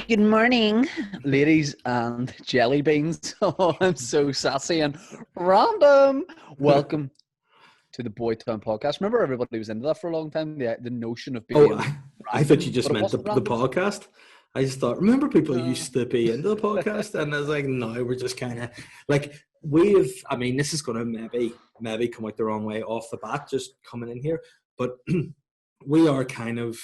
Good morning, ladies and jelly beans. Oh, I'm so sassy and random. Welcome to the Boy Town podcast. Remember, everybody was into that for a long time. The notion of Oh, being I thought you random, just but it meant the wasn't random. podcast. I just thought, remember people No. used to be into the podcast, and I was like, no, we're just kind of like I mean, this is going to maybe come out the wrong way off the bat, just coming in here, but we are kind of.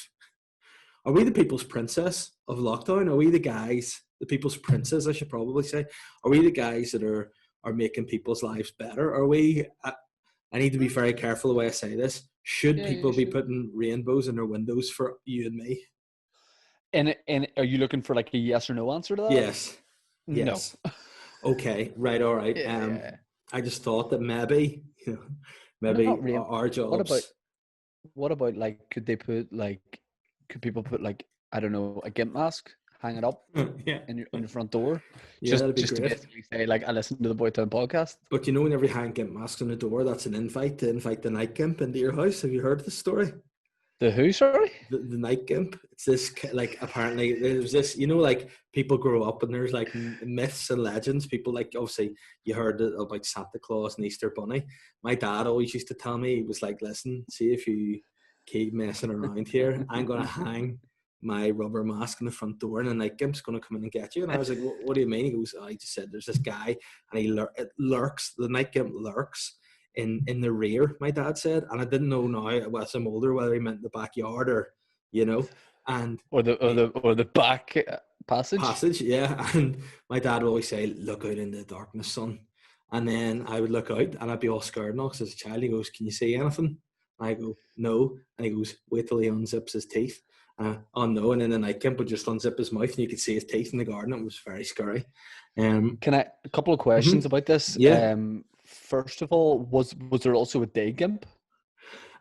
Are we the people's princess of lockdown? Are we the guys, the people's princes? I should probably say. Are we the guys that are making people's lives better? Are we? I need to be very careful the way I say this. Should Yeah, people you be should. putting rainbows in their windows for you and me? And are you looking for like a yes or no answer to that? Yes. No. Yes. Okay. Right. All right. Yeah. I just thought that maybe, Not maybe really. our What about jobs. like? Could they put like? Could people put like, I don't know, a Gimp mask, hang it up Yeah. on your front door, Yeah, that'd be just to great. basically say like, I listen to the Boy Town podcast. But whenever you hang gimp masks on the door, that's an invite to invite the night gimp into your house. Have you heard this story? The who? Sorry. The night gimp. It's this like apparently there's this like people grow up and there's like myths and legends. People like obviously you heard about Santa Claus and Easter Bunny. My dad always used to tell me, he was like, listen, see if you keep messing around here, I'm gonna hang my rubber mask in the front door and a night gimp's gonna come in and get you. And I was like, what do you mean? He goes, I just said there's this guy and it lurks, the night gimp lurks in the rear, my dad said, and I didn't know now as I'm older whether he meant the backyard or and or the back passage. yeah. And my dad would always say, look out in the darkness, son. And then I would look out and I'd be all scared now because as a child he goes, can you see anything? And I go, no. And he goes, wait till he unzips his teeth. Oh no. And then the night gimp would just unzip his mouth and you could see his teeth in the garden. It was very scary. Can I a couple of questions about this? Yeah. First of all, was there also a day Gimp?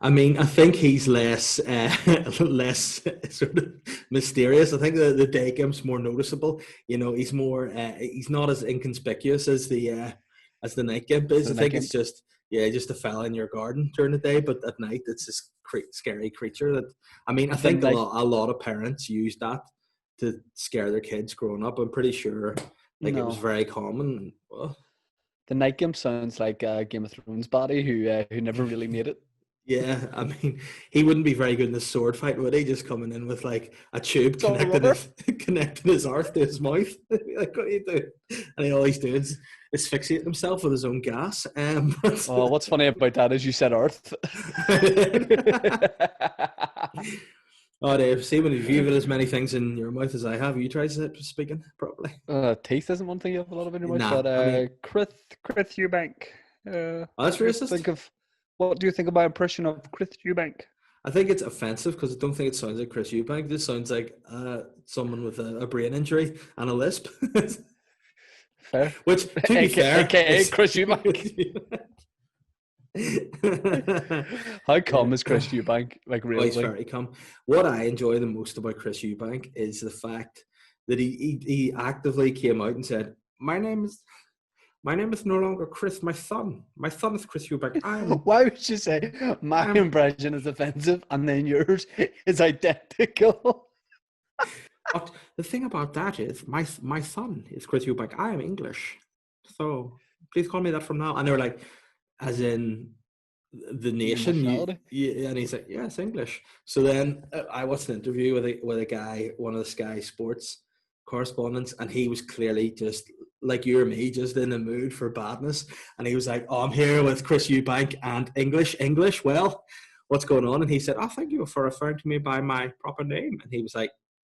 I mean, I think he's less less sort of mysterious. I think the day gimp's more noticeable. He's more he's not as inconspicuous as the night gimp is. I think it's just a fella in your garden during the day, but at night it's this scary creature. That I mean, I think a lot of parents use that to scare their kids growing up. I'm pretty sure it was very common. Well, the night gimp sounds like a Game of Thrones body who never really made it. Yeah, I mean, he wouldn't be very good in a sword fight, would he? Just coming in with like a tube connecting his arse to his mouth. Like, what do you do? And all he's doing is asphyxiate himself with his own gas. What's funny about that is you said earth. Oh, Dave, see, when you've as many things in your mouth as I have, you try speaking properly. Teeth isn't one thing you have a lot of in your mouth, nah, but I mean, Chris Eubank. That's racist. What do you think about impression of Chris Eubank? I think it's offensive because I don't think it sounds like Chris Eubank. This sounds like someone with a brain injury and a lisp. Fair. Which, to be fair, AKA Chris Eubank. How come is Chris Eubank like really? He's very calm. What I enjoy the most about Chris Eubank is the fact that he actively came out and said, My name is no longer Chris. My son is Chris Eubank. Why would you say my impression is offensive and then yours is identical? But the thing about that is, my son is Chris Eubank. I am English, so please call me that from now. And they were like, as in the nation, and he's like, yeah, it's English. So then I watched an interview with a guy, one of the Sky Sports correspondents, and he was clearly just like you or me, just in the mood for badness. And he was like, oh, I'm here with Chris Eubank and English. Well, what's going on? And he said, oh, thank you for referring to me by my proper name. And he was like,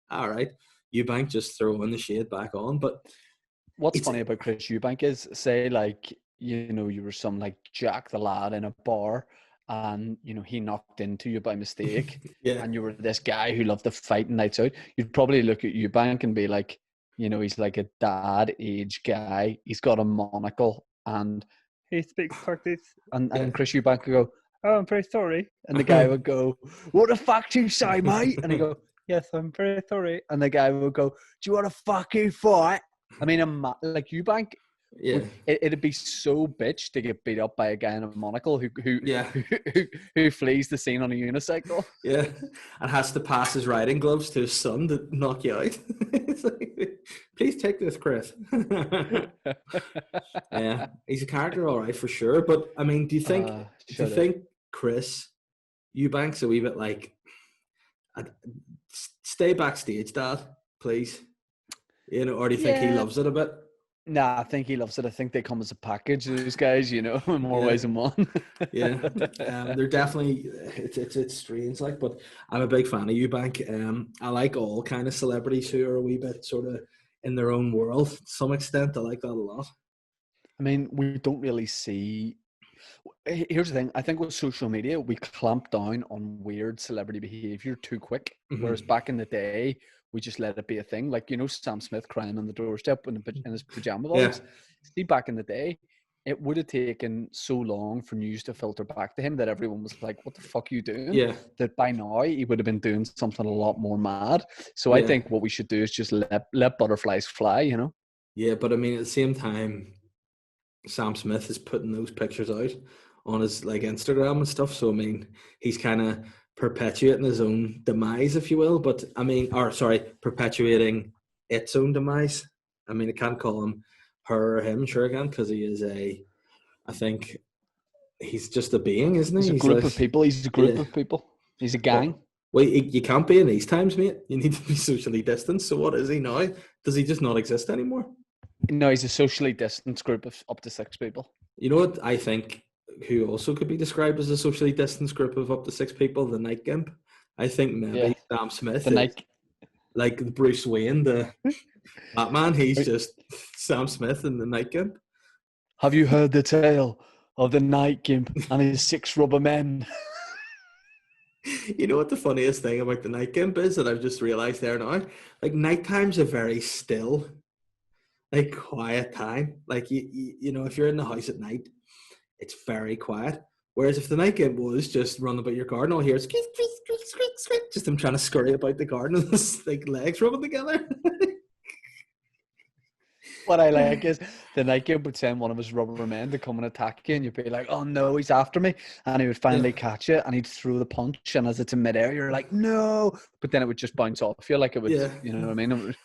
all right, Eubank just throwing the shade back on. But what's funny about Chris Eubank is, say, like, you were some like Jack the lad in a bar and he knocked into you by mistake and you were this guy who loved to fight and nights out, you'd probably look at Eubank and be like, he's like a dad age guy, he's got a monocle and he speaks like this, and Chris Eubank would go, oh, I'm very sorry, and the guy would go, what the fuck do you say, mate? And he'd go, yes, I'm very sorry, and the guy would go, do you want to fucking fight? I mean, like Eubank Yeah. It'd be so bitch to get beat up by a guy in a monocle Yeah. who flees the scene on a unicycle. Yeah. And has to pass his riding gloves to his son to knock you out. It's like, please take this, Chris. Yeah, he's a character, all right, for sure. But I mean, do you Shut up. think Chris Eubanks a wee bit like, stay backstage, Dad, please? You know, or do you think he Yeah. loves it a bit? Nah, I think he loves it. I think they come as a package, those guys, you know, in more Yeah, ways than one. yeah. They're definitely it's strange, like, but I'm a big fan of Eubank. I like all kind of celebrities who are a wee bit sort of in their own world to some extent. I like that a lot. I mean, we don't really see. Here's the thing. I think with social media, we clamp down on weird celebrity behavior too quick. Whereas Mm-hmm. back in the day, we just let it be a thing. Like, you know, Sam Smith crying on the doorstep in his pajama Yeah, bottoms. See, back in the day, it would have taken so long for news to filter back to him that everyone was like, what the fuck are you doing? yeah, That by now he would have been doing something a lot more mad. So I yeah, think what we should do is just let butterflies fly, you know? yeah. But I mean, at the same time, Sam Smith is putting those pictures out on his like Instagram and stuff. So I mean, he's kind of perpetuating his own demise, if you will. But I mean, or sorry, perpetuating its own demise. I mean, I can't call him her or him, sure I can, because he is a. I think he's just a being, isn't he? He's a He's group like, of people. He's a group yeah. of people. He's a gang. Well, you can't be in these times, mate. You need to be socially distanced. So what is he now? Does he just not exist anymore? No, he's a socially distanced group of up to 6 people. You know what I think, who also could be described as a socially distanced group of up to 6 people? The Night Gimp. I think Yeah. maybe Sam Smith The is night. like Bruce Wayne, the Batman. He's just Sam Smith and the Night Gimp. Have you heard the tale of the Night Gimp and his 6 rubber men? You know what the funniest thing about the Night Gimp is that I've just realised there now? Like, nighttime's a very still, like, quiet time. Like, you know, if you're in the house at night, it's very quiet. Whereas if the Night Gimp was just run about your garden, all here is just him trying to scurry about the garden with his like legs rubbing together. What I like is the Night Gimp would send one of his rubber men to come and attack you, and you'd be like, "Oh no, he's after me!" And he would finally Yeah. catch it, and he'd throw the punch, and as it's in midair, you're like, "No!" But then it would just bounce off you, like it would, Yeah. you know what I mean?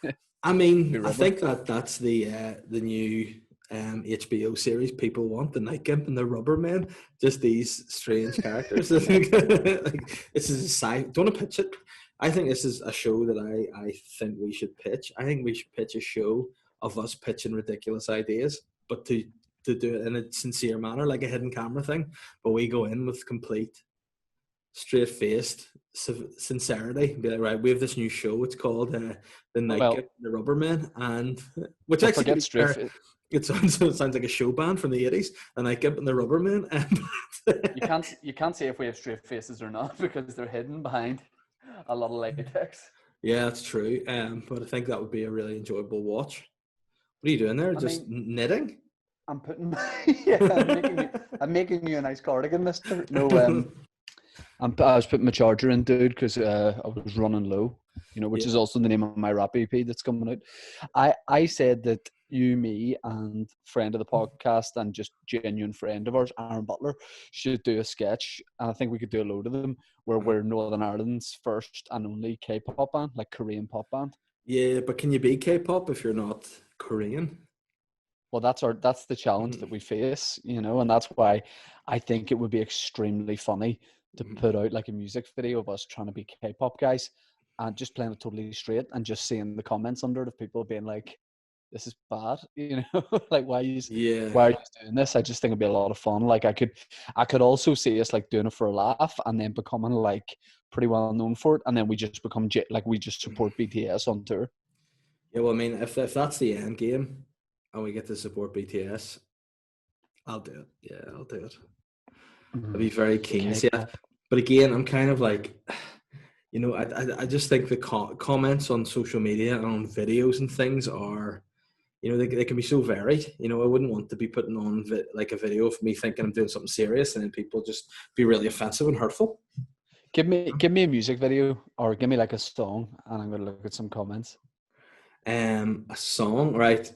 I Be mean, I rubber. think that's the new HBO series people want, the Night Gimp and the Rubber Men, just these strange characters. I think like, this is a sci. Do you want to pitch it? I think this is a show that I think we should pitch. I think we should pitch a show of us pitching ridiculous ideas, but to do it in a sincere manner, like a hidden camera thing. But we go in with complete straight faced sincerity and be like, right, we have this new show. It's called The Night Gimp Well, and the Rubbermen, and which well, actually, to forget be straight. fair, it sounds like a show band from the 80s, The Night Gimp and the Rubbermen. You can't say if we have straight faces or not because they're hidden behind a lot of latex. Yeah, that's true. But I think that would be a really enjoyable watch. What are you doing there? I Just mean, knitting? I'm putting yeah, I'm making you a nice cardigan, mister. No, I was putting my charger in, dude, because I was running low, you know, which Yeah. is also the name of my rap EP that's coming out. I said that you, me, and friend of the podcast and just genuine friend of ours, Aaron Butler, should do a sketch, and I think we could do a load of them where we're Northern Ireland's first and only K-pop band, like Korean pop band. Yeah, but can you be K-pop if you're not Korean? Well, that's the challenge Mhm. that we face, you know, and that's why I think it would be extremely funny to Mhm. put out like a music video of us trying to be K-pop guys and just playing it totally straight and just seeing the comments under it of people being like, "This is bad," you know, like Yeah. why are you doing this? I just think it'd be a lot of fun. Like I could also see us like doing it for a laugh and then becoming like pretty well known for it, and then we just become like we just support BTS on tour. Yeah, well, I mean, if that's the end game and we get to support BTS, I'll do it. Yeah, I'll do it. I'd be very The keen to see it. K-pop. But again, I'm kind of like, you know, I just think the comments on social media and on videos and things are, you know, they can be so varied. You know, I wouldn't want to be putting on like a video of me thinking I'm doing something serious and then people just be really offensive and hurtful. Give me a music video or give me like a song and I'm gonna look at some comments. A song, right?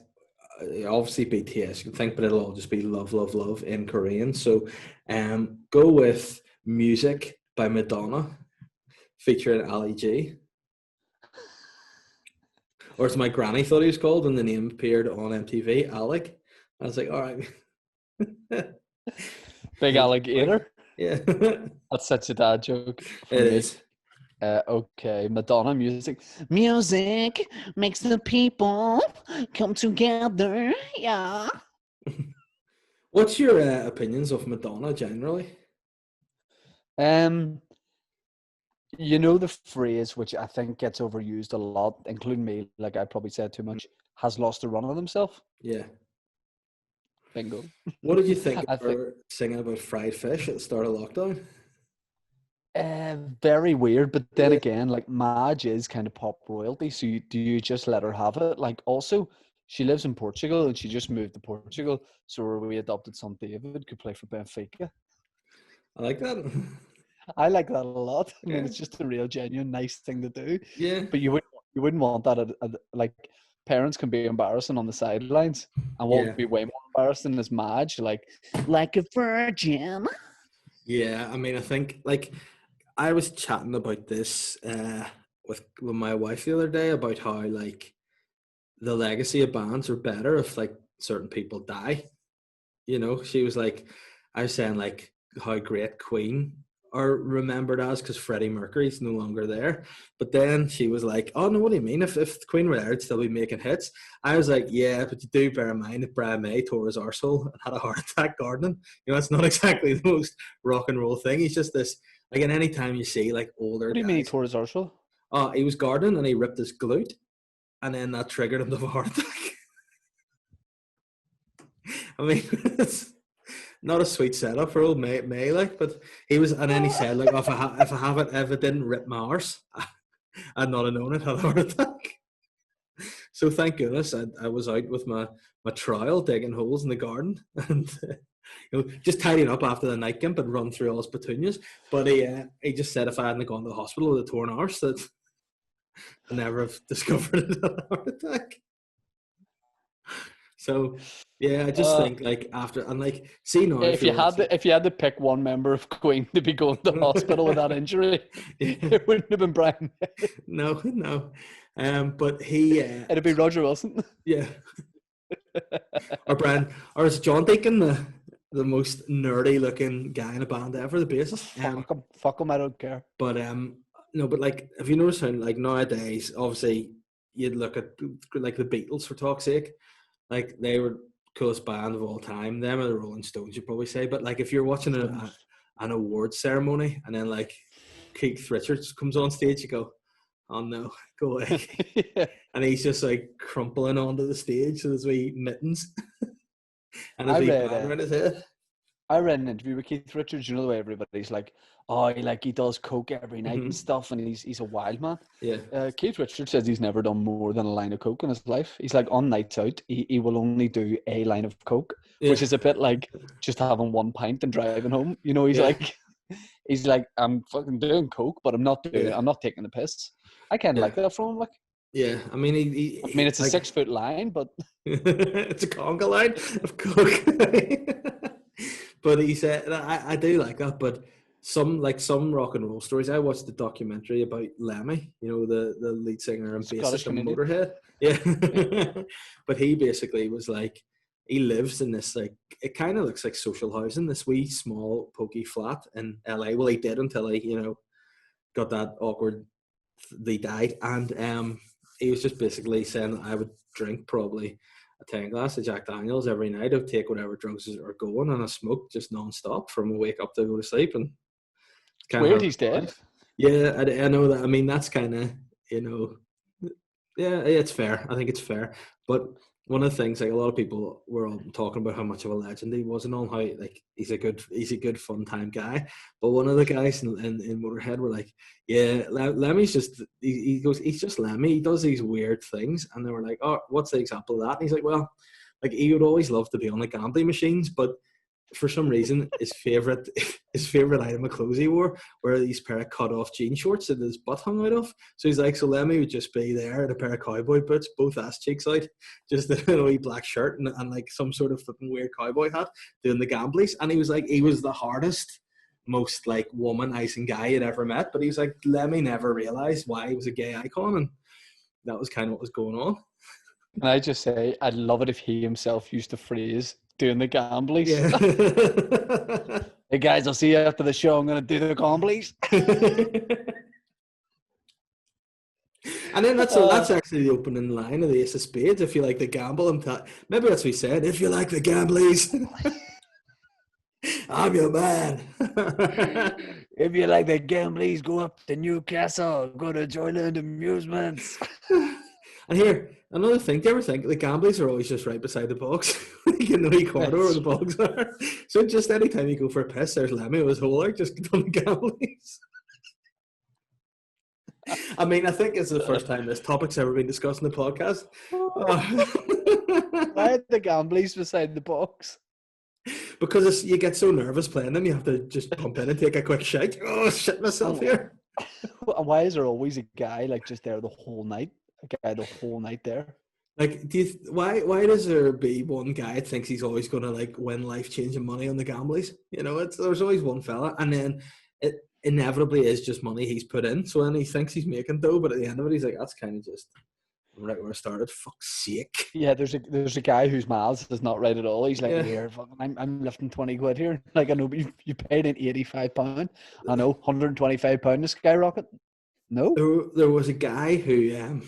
obviously BTS, you can think, but it'll all just be love, love, love in Korean. So go with Music by Madonna featuring Ali G. Or as my granny thought he was called when the name appeared on MTV, Alec. I was like, all right. Big alligator. Yeah. That's such a dad joke for It me. is. Okay, Madonna music. Music makes the people come together. Yeah. What's your opinions of Madonna generally? Um, you know the phrase which I think gets overused a lot, including me. Like I probably said too much. Has lost the run of himself. Yeah. Bingo. What did you think of I think her singing about fried fish at the start of lockdown? very weird, but then Yeah. again, like Madge is kind of pop royalty, so do you just let her have it? Like also, she lives in Portugal and she just moved to Portugal, so her wee adopted son David could play for Benfica. I like that. I like that a lot. I mean, Yeah. it's just a real genuine nice thing to do. Yeah. But you wouldn't want that like parents can be embarrassing on the sidelines, and what Yeah. would be way more embarrassing is Madge like a virgin. Yeah. I mean, I think like I was chatting about this with my wife the other day about how like the legacy of bands are better if like certain people die. You know, she was like, I was saying like how great Queen are remembered as because Freddie Mercury's no longer there. But then she was like, oh no, what do you mean? If the Queen were there, it'd still be making hits. I was like, yeah, but you do bear in mind that Brian May tore his arsehole and had a heart attack gardening. You know, it's not exactly the most rock and roll thing. He's just this like, and any time you see like older What do you mean he guys, tore his arsehole? he was gardening and he ripped his glute, and then that triggered him to have a heart attack. I mean, it's not a sweet setup for old May like, but he was, and then he said, like, if it didn't rip my arse, I'd not have known it had a heart attack. So thank goodness I was out with my trowel digging holes in the garden and just tidying up after the night Gimp and run through all his petunias. But he just said if I hadn't gone to the hospital with a torn arse, that I never have discovered it had a heart attack. So yeah, I just think like after and like see now if you're watching. If you had to pick one member of Queen to be going to hospital with that injury, it wouldn't have been Brian. No. But he it'd be Roger Wilson. Yeah. Or Brian, or is John Deacon the most nerdy looking guy in a band ever, the bassist? Fuck him, I don't care. But no, but like if you notice how like nowadays, obviously you'd look at like the Beatles for talk's sake. Like they were coolest band of all time. Them are the Rolling Stones, you'd probably say. But like if you're watching an awards ceremony and then like Keith Richards comes on stage, you go, oh no, go away. Yeah. And he's just like crumpling onto the stage with his wee mittens and his wee banner in his head. I read an interview with Keith Richards. You know the way everybody's like, oh, he does coke every night and stuff, and he's a wild man. Yeah. Keith Richards says he's never done more than a line of coke in his life. He's like on nights out, he will only do a line of coke, which is a bit like just having one pint and driving home. You know, he's like, I'm fucking doing coke, but I'm not taking the piss. I kind of like that from him, like. Yeah, I mean, it's a 6 foot line, but it's a conga line of coke. But he said, I do like that. But some rock and roll stories. I watched the documentary about Lemmy, you know, the lead singer and bassist of Motorhead. Yeah, but he basically was like, he lives in this like it kind of looks like social housing, this wee small pokey flat in LA. Well, he did until he got that awkward. They died, and he was just basically saying I would drink probably a 10 glass of Jack Daniels every night. I'd take whatever drugs are going, and I smoke just non-stop from wake up to go to sleep. And it's weird he's dead. Yeah, I know that. I mean, that's kind of, yeah, it's fair. I think it's fair. But one of the things, like a lot of people were all talking about how much of a legend he was and all, how like he's a good fun time guy. But one of the guys in Motorhead were like, yeah, Lemmy's just he goes, he's just Lemmy. He does these weird things, and they were like, oh, what's the example of that? And he's like, well, like he would always love to be on the gambling machines, but for some reason, his favorite item of clothes he wore were these pair of cut off jean shorts that his butt hung out of. So he's like, so Lemmy would just be there in a pair of cowboy boots, both ass cheeks out, just in a wee black shirt and like some sort of flipping weird cowboy hat, doing the gamblies. And he was like, he was the hardest, most like womanizing guy he'd ever met. But he was like, Lemmy never realized why he was a gay icon, and that was kind of what was going on. Can I just say, I'd love it if he himself used the phrase doing the gamblies. Yeah. Hey guys, I'll see you after the show. I'm going to do the gamblies. And then that's actually the opening line of the Ace of Spades. If you like the gamble, maybe that's what he said. If you like the gamblies, I'm your man. If you like the gamblies, go up to Newcastle. Go to Joyland Amusements. And here, another thing. Do you ever think the gamblies are always just right beside the box? Like in the wee corridor where the box are. So just anytime you go for a piss, there's Lemmy with his hole out, just done the gamblies. I mean, I think it's the first time this topic's ever been discussed in the podcast. Why are the gamblies beside the box? Because you get so nervous playing them, you have to just pump in and take a quick shake. Oh, shit myself here. Why is there always a guy like just there the whole night? A guy the whole night there? Like, why does there be one guy that thinks he's always going to like win life-changing money on the gamblies? You know, there's always one fella, and then it inevitably is just money he's put in. So then he thinks he's making dough, but at the end of it, he's like, that's kind of just right where I started. Fuck's sake. Yeah, there's a guy whose maths is not right at all. He's like, here, I'm lifting 20 quid here. Like, I know, but you paid in £85. I know, £125 to skyrocket. No, there was a guy who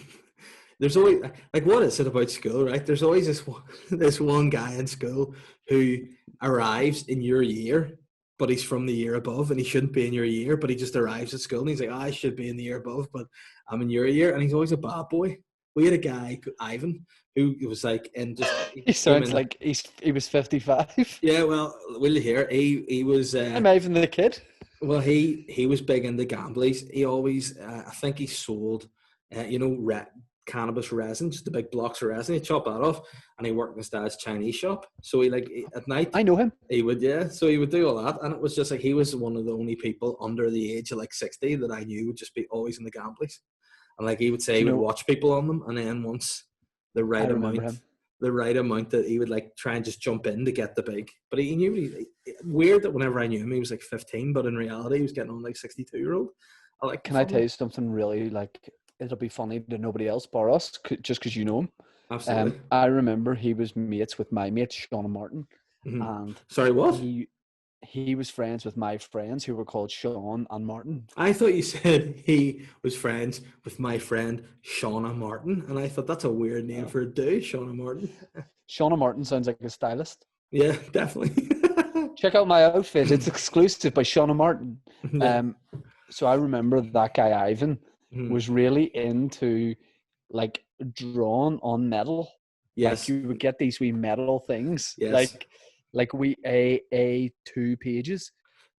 there's always like, what is it about school, right? There's always this one guy in school who arrives in your year, but he's from the year above, and he shouldn't be in your year, but he just arrives at school and he's like, I should be in the year above, but I'm in your year, and he's always a bad boy. We had a guy, Ivan, who was like, and just he sounds like he was 55. Yeah, well, will you hear? He was. I'm Ivan the kid. Well, he was big into gamblies. He always, I think he sold, cannabis resin, just the big blocks of resin. He chopped that off, and he worked in his dad's Chinese shop. So at night, I know him. He would, yeah. So he would do all that, and it was just like he was one of the only people under the age of like 60 that I knew would just be always in the gamblies. And like he would say, he would watch people on them, and then once the right amount that he would like try and just jump in to get the big. But he knew weird that whenever I knew him, he was like 15, but in reality, he was getting on like 62-year-old. Can I tell you something really like? It'll be funny to nobody else bar us, just because you know him. Absolutely. I remember he was mates with my mate Sean Martin, and sorry, what? He was friends with my friends who were called Sean and Martin. I thought you said he was friends with my friend Shauna Martin, and I thought that's a weird name for a dude, Shauna Martin. Shauna Martin sounds like a stylist. Yeah, definitely. Check out my outfit. It's exclusive by Shauna Martin. So I remember that guy Ivan was really into like drawing on metal. Yes. Like you would get these wee metal things. Yes. Like we A2 pages,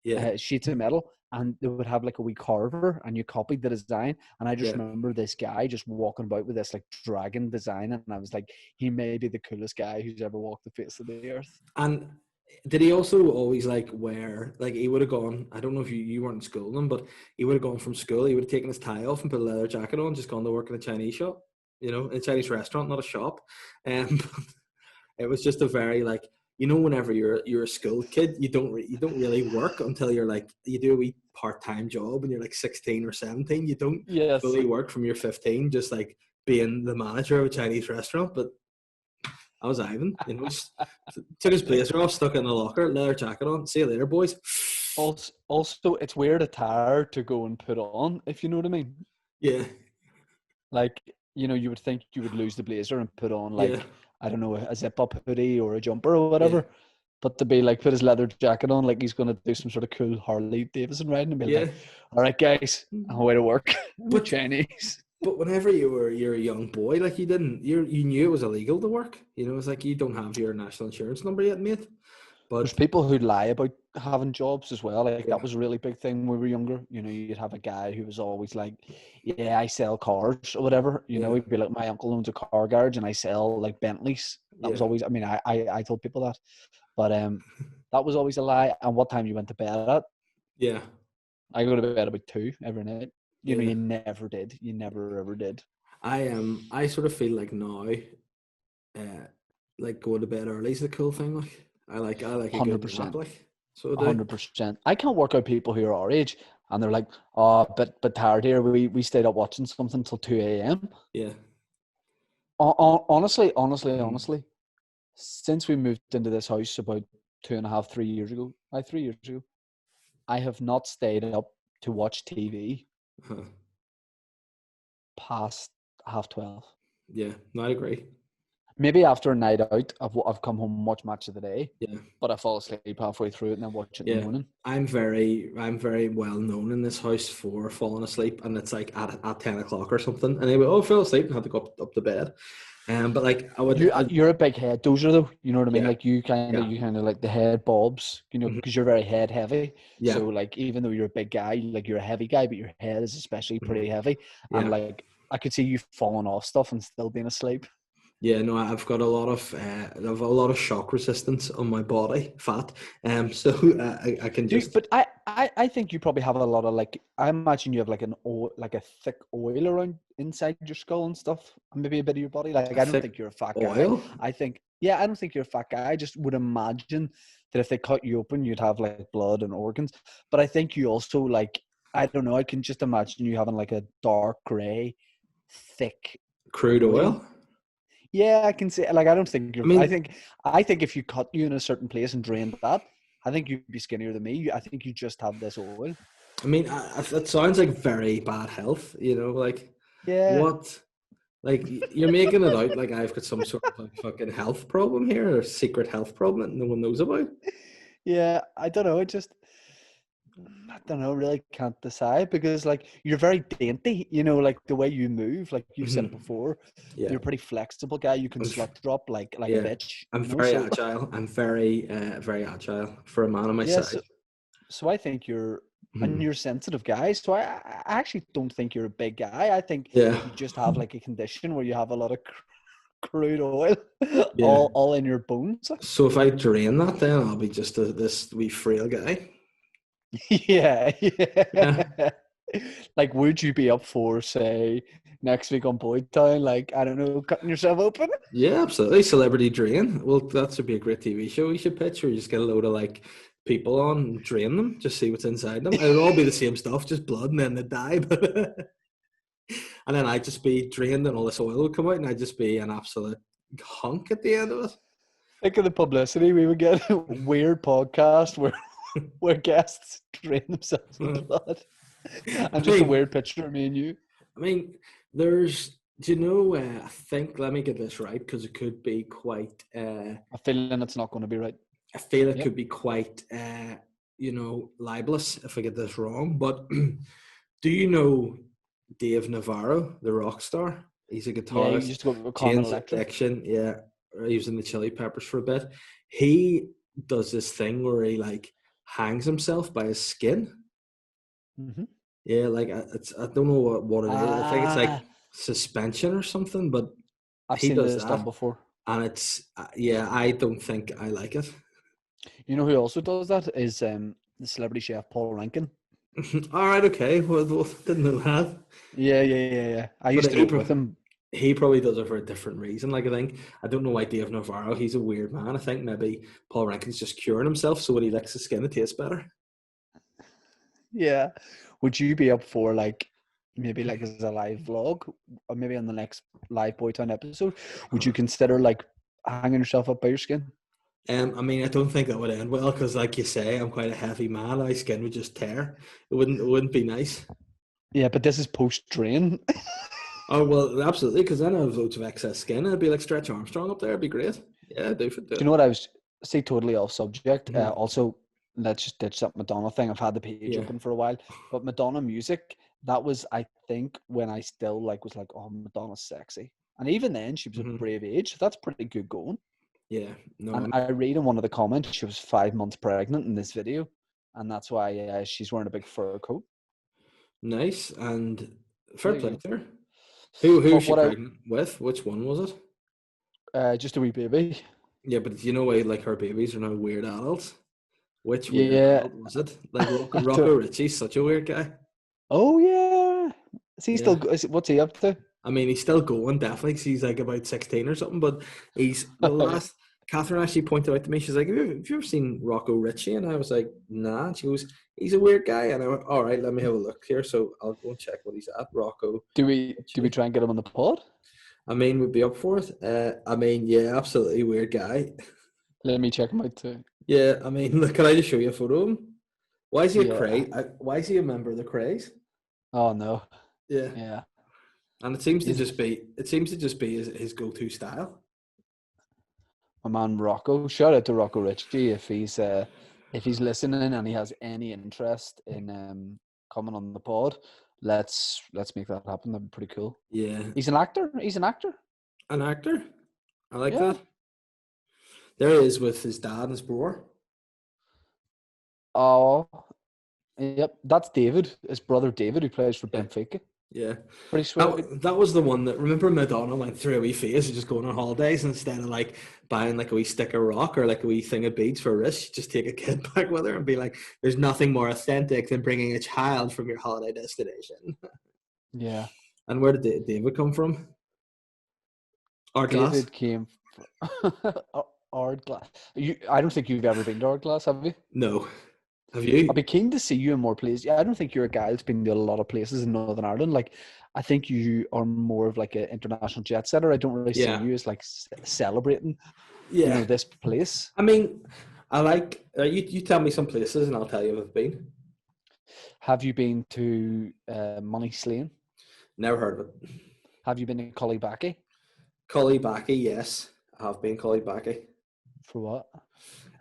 yeah, sheets of metal, and they would have like a wee carver, and you copied the design. And I just remember this guy just walking about with this like dragon design, and I was like, he may be the coolest guy who's ever walked the face of the earth. And did he also always like wear, like he would have gone, I don't know if you weren't in school then, but he would have gone from school, he would have taken his tie off and put a leather jacket on, just gone to work in a Chinese shop, in a Chinese restaurant, not a shop. It was just a very like, whenever you're a school kid, you don't really work until you're like, you do a wee part-time job and you're like 16 or 17. You don't fully work from you're 15, just like being the manager of a Chinese restaurant. But I was Ivan, took his blazer off, stuck it in the locker, leather jacket on. See you later, boys. Also, it's weird attire to go and put on, if you know what I mean. Yeah. Like, you would think you would lose the blazer and put on like, I don't know, a zip-up hoodie or a jumper or whatever. Yeah. But to be like, put his leather jacket on like he's going to do some sort of cool Harley Davidson riding and be like, all right, guys, I'm away to work. But Chinese. But whenever you're a young boy, like you knew it was illegal to work. It's like you don't have your national insurance number yet, mate. But there's people who lie about having jobs as well. Like that was a really big thing when we were younger. You'd have a guy who was always like, yeah, I sell cars or whatever. He'd be like, my uncle owns a car garage and I sell like Bentleys. That was always, I told people that. But That was always a lie. And what time you went to bed at? Yeah. I go to bed about 2 every night. You know, Yeah. you never did. You never ever did. I sort of feel like now, like going to bed early is the cool thing. Like I like a good nap. 100%. Like so I do. 100%. I can't work out people who are our age and they're like, oh, but tired here. We stayed up watching something till 2 a.m. Yeah. Honestly, Mhm. since we moved into this house about 2.5, 3 years ago, 3 years ago, I have not stayed up to watch TV Uh-huh. past 12:30. Yeah. No, I agree. Maybe after a night out, I've come home and watched Match of the Day, Yeah. but I fall asleep halfway through it and then watch it in the Yeah. morning. I'm very well known in this house for falling asleep, and it's like at 10 o'clock or something. And they would, fell asleep and had to go up to bed. But like You're a big head dozer though. You know what I mean? yeah, Like yeah, you kind of like the head bobs. You know, mhm, because you're very head heavy. yeah, So like, even though you're a big guy, like you're a heavy guy, but your head is especially mhm, pretty heavy. And yeah. like, I could see you falling off stuff and still being asleep. Yeah, no, I've got a lot of I've a lot of shock resistance on my body, fat. So I can just But I think you probably have a lot of like. I imagine you have like like a thick oil around inside your skull and stuff, and maybe a bit of your body. Like, a I don't thick think you're a fat guy. oil. I think, yeah, I don't think you're a fat guy. I just would imagine that if they cut you open, you'd have like blood and organs. But I think you also like. I don't know. I can just imagine you having like a dark gray, thick Crude oil. oil. Yeah, I can see. Like, I don't think I you're. mean, I think if you cut you in a certain place and drained that, I think you'd be skinnier than me. I think you just have this oil. it sounds like very bad health. Like Yeah, what? Like you're making it out like I've got some sort of like fucking health problem here, or secret health problem that no one knows about. yeah. I don't know. I don't know. Really can't decide because like you're very dainty. You know, like the way you move. Like you've said it Mhm. before. Yeah, You're a pretty flexible guy. You can I'm, f- slut drop like a yeah, bitch. I'm You know. very So agile. I'm very agile for a man on my yeah. side. So I think Mhm. you're a sensitive guy. So I actually don't think you're a big guy. I think Yeah, you just have like a condition where you have a lot of crude oil yeah. all in your bones. So if I drain that, then I'll be just this wee frail guy. Yeah, Yeah, yeah. Like, would you be up for, say, next week on Boyd Town? Like, I don't know, cutting yourself open? yeah, absolutely. Celebrity drain. Well, that should be a great TV show. You should pitch, or you just get a load of like people on and drain them, just see what's inside them. It'll all be the same stuff, just blood, and then they die. And then I'd just be drained, and all this oil would come out, and I'd just be an absolute hunk at the end of Think of the publicity we would get. Weird podcast where guests drain themselves in it. blood, I and just a mean, weird picture of me and you. I mean, there's. Do you know? I think. Let me get this right because it could be quite. A feeling it's not going to be right. I feel it Yep. could be quite. Libelous if I get this wrong. But do you know Dave Navarro, the rock star? He's a Yeah, you guitarist. used to go with Carmen Jane's Electra. Addiction. Yeah, he was in the Chili Peppers for a bit. He does this thing where he like hangs himself by his skin. Mm-hmm. Yeah, like I don't know what it is. I think it's like Ah, suspension or something, but I've he seen does this done that, before. and it's yeah. I don't think I like it. You know who also does that is the celebrity chef Paul Rankin. All right, okay. Well, didn't know that, Yeah. I used but to go with him. he probably does it for a different reason. Like I don't know why Dave Navarro. He's a weird man. I think maybe Paul Rankin's just curing himself, so when he licks his skin, it tastes better. Yeah. Would you be up for like maybe like as a live vlog or maybe on the next live Boytown episode? Would you consider like hanging yourself up by your skin? I mean, I don't think that would end well because, like you say, I'm quite a heavy man. My skin would just tear. It wouldn't be nice. Yeah, but this is post drain. Oh well, absolutely. Because then I have loads of excess skin. It'd be like Stretch Armstrong up there. It'd be great. Yeah, do Do you it. know what I was say totally off subject? Mhm. Also, let's just ditch that Madonna thing. I've had the page Yeah. open for a while, but Madonna music, that was I think when I still like was like, oh, Madonna's sexy, and even then she was a Hmm. brave age. So that's pretty good going. Yeah. No. And I read in one of the comments she was 5 months pregnant in this video, and that's why she's wearing a big fur coat. Nice and fair There you play go. to her. Who was But she what pregnant with? Which one was it? just a wee baby. Yeah, but you know why like her babies are now weird adults. Which weird Yeah. adult was it? Like I Rocco don't- Ritchie's such a weird guy. oh yeah. Is he still? Yeah. What's he up to? I mean, he's still going, definitely, 'cause he's like about 16 or something. But he's the last. Catherine actually pointed out to me, she's like, have you ever seen Rocco Ritchie? And I was like, nah. And she goes, he's a weird guy. And I went, all right, let me have a look here. So I'll go and check what he's at, Rocco Do we Ritchie. try and get him on the pod? I mean, we'd be up for it. I mean, yeah, absolutely weird guy. Let me check him out too. Yeah, I mean, look, can I just show you a photo of him? Why is he a Yeah. craze? Why is he a member of the craze? Oh no. Yeah. Yeah. And it seems to He's just be his go-to style. my man Rocco. Shout out to Rocco Ritchie if he's listening and he has any interest in coming on the pod. Let's make that happen. That'd be pretty cool. Yeah. He's an actor. He's an actor. An actor. I like Yeah. that. There he is with his dad and his brother. Oh, yep. That's David, his brother David, who plays for Yeah. Benfica. Yeah. Pretty sweet. That was the one that, remember Madonna went through a wee phase of just going on holidays, and instead of like buying like a wee stick of rock or like a wee thing of beads for a wrist, she'd just take a kid back with her and be like, there's nothing more authentic than bringing a child from your holiday destination. Yeah. And where did David come from? Art Glass? David came from Ard Glass. I don't think you've ever been to Ard Glass, have you? No. Have you? I'd be keen to see you in more places. Yeah, I don't think you're a guy that's been to a lot of places in Northern Ireland. Like, I think you are more of like an international jet setter. I don't really see you as like celebrating, this place. I mean, I like you tell me some places and I'll tell you if I've been. Have you been to Money Slane? Never heard of it. Have you been to Cullybackey? Cullybackey, yes. I have been Cullybackey. For what?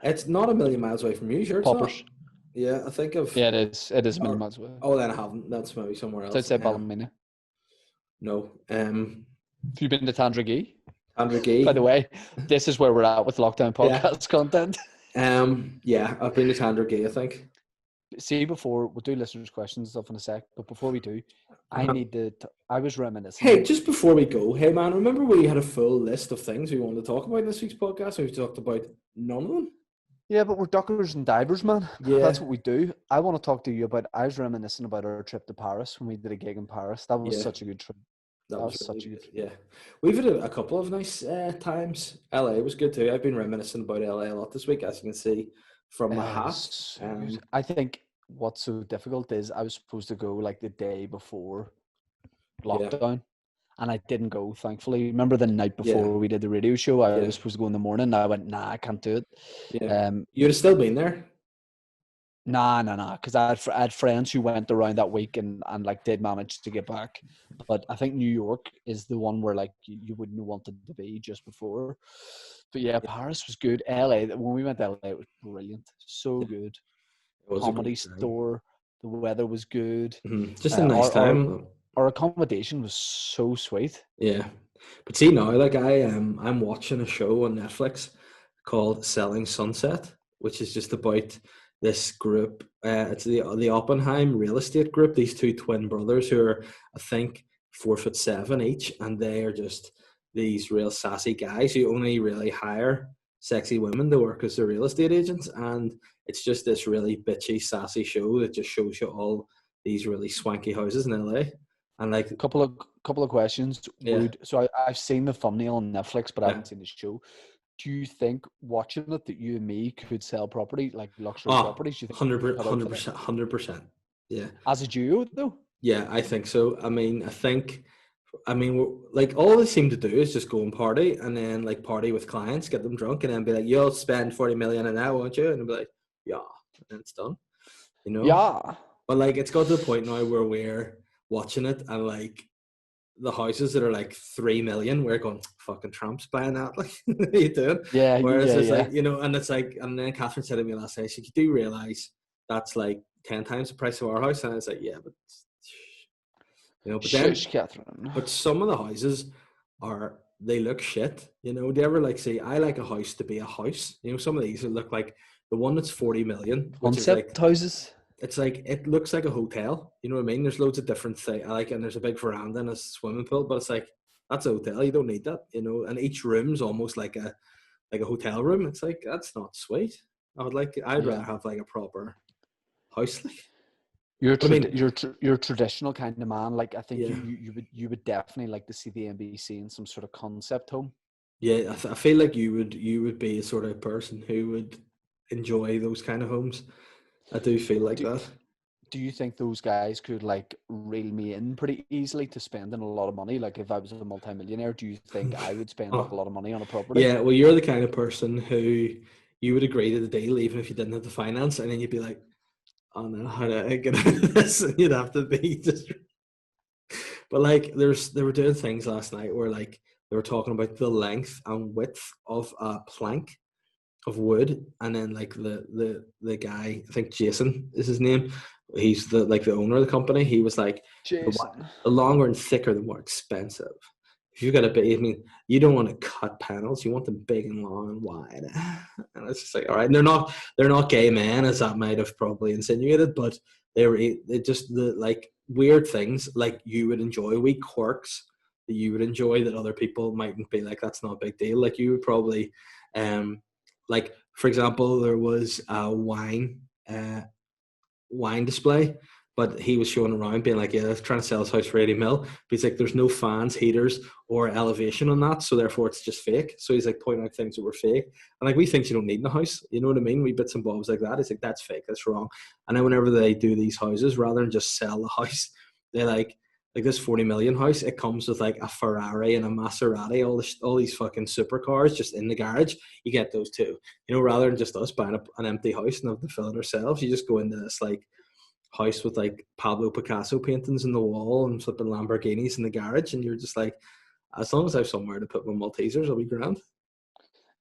It's not a million miles away from you, sure. It's Poppers. not. Yeah, I think of. Yeah, it is. It is a million miles away. Oh, then I haven't. That's maybe somewhere else. It's outside Ballymena. No. Have you been to Tandragee? Tandragee. By the way, this is where we're at with lockdown podcast content. Yeah, I've been to Tandragee, I think. See, before we'll do listeners' questions and stuff in a sec, but before we do, I need to. I was reminiscing. Hey, just before we go, hey man, remember we had a full list of things we wanted to talk about in this week's podcast, and we talked about none of them. Yeah, but we're duckers and divers, man. Yeah, that's what we do. I want to talk to you about. I was reminiscing about our trip to Paris when we did a gig in Paris. That was such a good trip. That was really such a good trip. Yeah, we've had a couple of nice times. LA was good too. I've been reminiscing about LA a lot this week, as you can see from my hat. I think what's so difficult is I was supposed to go like the day before lockdown, and I didn't go, thankfully. Remember the night before we did the radio show, I was supposed to go in the morning, and I went, nah, I can't do it. Yeah. You'd have still been there? Nah, because I had friends who went around that week and like did manage to get back. But I think New York is the one where like you wouldn't have wanted to be just before. But yeah, Paris was good. LA, when we went to LA, it was brilliant. So good. It was Comedy store. The weather was good. Mm-hmm. Just a nice time. Our accommodation was so sweet. Yeah. But see now, like I'm watching a show on Netflix called Selling Sunset, which is just about this group. It's the Oppenheim real estate group. These two twin brothers who are, I think, 4'7" each, and they are just these real sassy guys who only really hire sexy women to work as their real estate agents. And it's just this really bitchy, sassy show that just shows you all these really swanky houses in LA. And like a couple of questions. So I've seen the thumbnail on Netflix, but I haven't seen the show. Do you think watching it that you and me could sell property, like luxury properties? 100%. Yeah. As a duo, though? Yeah, I think so. I mean, like all they seem to do is just go and party, and then like party with clients, get them drunk, and then be like, "You'll spend 40 million an hour, won't you?" And they'll be like, "Yeah," and it's done. Yeah. But like, it's got to the point now where we're watching it, and like the houses that are like 3 million, we're going, fucking Trump's buying that. Like, what are you doing? Yeah. Whereas it's like, and it's like, and then Catherine said to me last night, she do realize that's like 10 times the price of our house. And I was like, yeah, but but shush, Catherine. But some of the houses they look shit. Do you ever like say, I like a house to be a house? Some of these look like the one that's 40 million. Concept houses. It's like, it looks like a hotel. You know what I mean? There's loads of different things. And there's a big veranda and a swimming pool, but it's like, that's a hotel. You don't need that, and each room's almost like a hotel room. It's like, that's not sweet. I'd rather have like a proper house. Like, You're but I mean, you're traditional kind of man. Like I think yeah, you would definitely like to see the NBC in some sort of concept home. yeah. I feel like you would be a sort of person who would enjoy those kind of homes. I do feel like Do that. do you think those guys could like reel me in pretty easily to spending a lot of money? Like if I was a multimillionaire, do you think I would spend a Oh, lot of money on a property? yeah. Well, you're the kind of person who you would agree to the deal even if you didn't have the finance, and then you'd be like, "Oh no, how do I get out of this?" And you'd have to be just. But like, they were doing things last night where like they were talking about the length and width of a plank of wood, and then like the guy, I think Jason is his name, he's the owner of the company. He was like, Jason. the longer and thicker, the more expensive. If you got a big, I mean, you don't want to cut panels. You want them big and long and wide. And it's just like, all right, and they're not gay men, as that might have probably insinuated, but they just the like weird things like you would enjoy, wee quirks that you would enjoy that other people mightn't be like. That's not a big deal. Like you would probably, like for example, there was a wine display, but he was showing around being like, yeah, trying to sell his house for 80 mil. But he's like, there's no fans, heaters, or elevation on that, so therefore it's just fake. So he's like pointing out things that were fake. And like we think you don't need in a house, you know what I mean? We bits and bobs like that. It's like that's fake, that's wrong. And then whenever they do these houses, rather than just sell the house, they like this 40 million house, it comes with like a Ferrari and a Maserati, all these fucking supercars just in the garage. You get those too, you know, rather than just us buying an empty house and have to fill it ourselves. You just go into this like house with like Pablo Picasso paintings in the wall and flipping Lamborghinis in the garage, and you're just like, as long as I have somewhere to put my Maltesers, I'll be grand.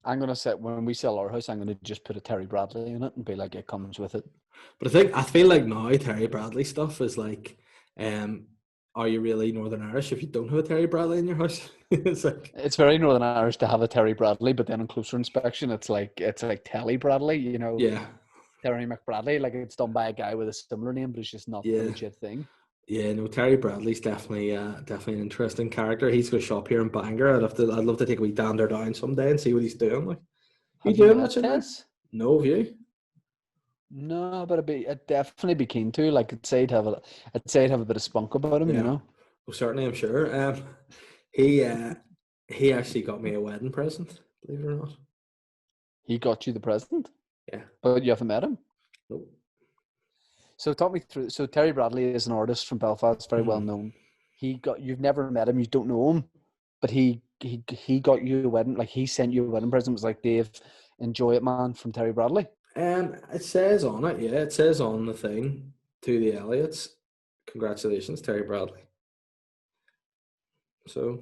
I'm gonna set when we sell our house, I'm gonna just put a Terry Bradley in it and be like, it comes with it. But I feel like now Terry Bradley stuff is like, um, are you really Northern Irish if you don't have a Terry Bradley in your house? It's like, It's very Northern Irish to have a Terry Bradley, but then on closer inspection, it's like Telly Bradley, you know, yeah, Terry McBradley. Like it's done by a guy with a similar name, but it's just not the yeah. legit thing. Yeah, no, Terry Bradley's definitely an interesting character. He's got a shop here in Bangor. I'd love to take a wee dander down someday and see what he's doing. Like, you Have you doing much met in there? Tess? No, have you? No, but I'd definitely be keen to. Like, I'd say he'd have a bit of spunk about him, you Yeah, know. well, certainly, I'm sure. He uh, he actually got me a wedding present. Believe it or not. He got you the present, Yeah. but you haven't met him. Nope. So talk me through. So Terry Bradley is an artist from Belfast, very well Mhm. known. You've never met him, you don't know him, but he got you a wedding. Like he sent you a wedding present. It was like, Dave, enjoy it, man, from Terry Bradley. It says on it, yeah, it says on the thing to the Elliots, congratulations, Terry Bradley. So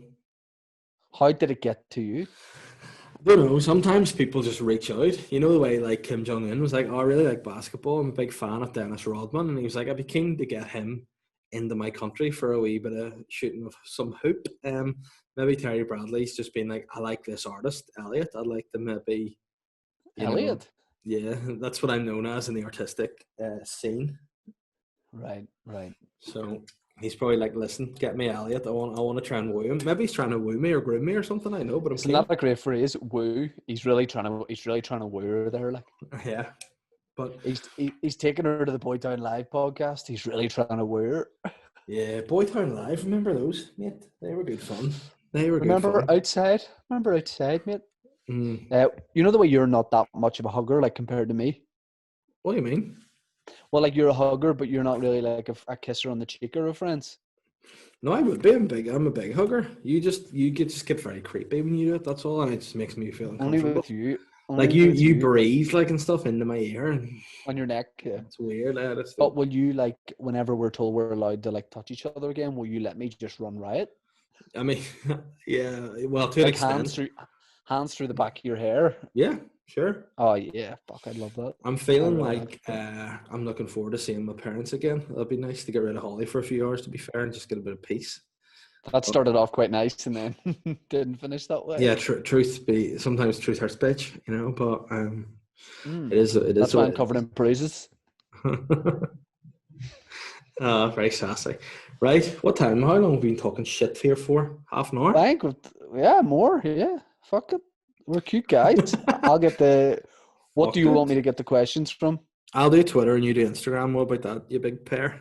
How did it get to you? I don't know. Sometimes people just reach out. You know the way like Kim Jong Un was like, "Oh, I really like basketball. I'm a big fan of Dennis Rodman," and he was like, "I'd be keen to get him into my country for a wee bit of shooting of some hoop." Maybe Terry Bradley's just been like, "I like this artist, Elliot. I'd like to maybe, you know, Elliot. yeah, that's what I'm known as in the artistic scene." Right, right. So he's probably like, "Listen, get me Elliot. I want to try and woo him. Maybe he's trying to woo me or groom me or something. I know, but I'm Isn't keen." that a great phrase? Woo. He's really trying to woo her there. Like Yeah, but he's taking her to the Boy Town Live podcast. He's really trying to woo her. yeah, Boytown Live. Remember those, mate? They were good fun. They were good fun. Remember outside, mate. Mm. You know the way you're not that much of a hugger, like compared to me. What do you mean? Well, like you're a hugger, but you're not really like a kisser on the cheek or a friends. No, I would be. I'm a big hugger. Just get very creepy when you do it. That's all, and it just makes me feel Only uncomfortable. with you. Like Only with you you breathe like and stuff into my ear, and on your neck. Yeah. it's weird. But will you like whenever we're told we're allowed to like touch each other again? Will you let me just run riot? I mean, yeah. Well, to an Like extent. hands through the back of your hair. Yeah, sure. Oh yeah, fuck, I love that. I'm feeling like I'm looking forward to seeing my parents again. It'll be nice to get rid of Holly for a few hours, to be fair, and just get a bit of peace. That But, started off quite nice and then didn't finish that yeah, way. sometimes truth hurts, bitch, you know. But it is That's why I'm what it covered in bruises. is. Very sassy. Right, what time? How long have we been talking shit here for? Half an hour? Yeah, more. Yeah, fuck it. We're cute guys. I'll get the What do fuck you want me it. to get the questions from? I'll do Twitter and you do Instagram. What about that, you big pair?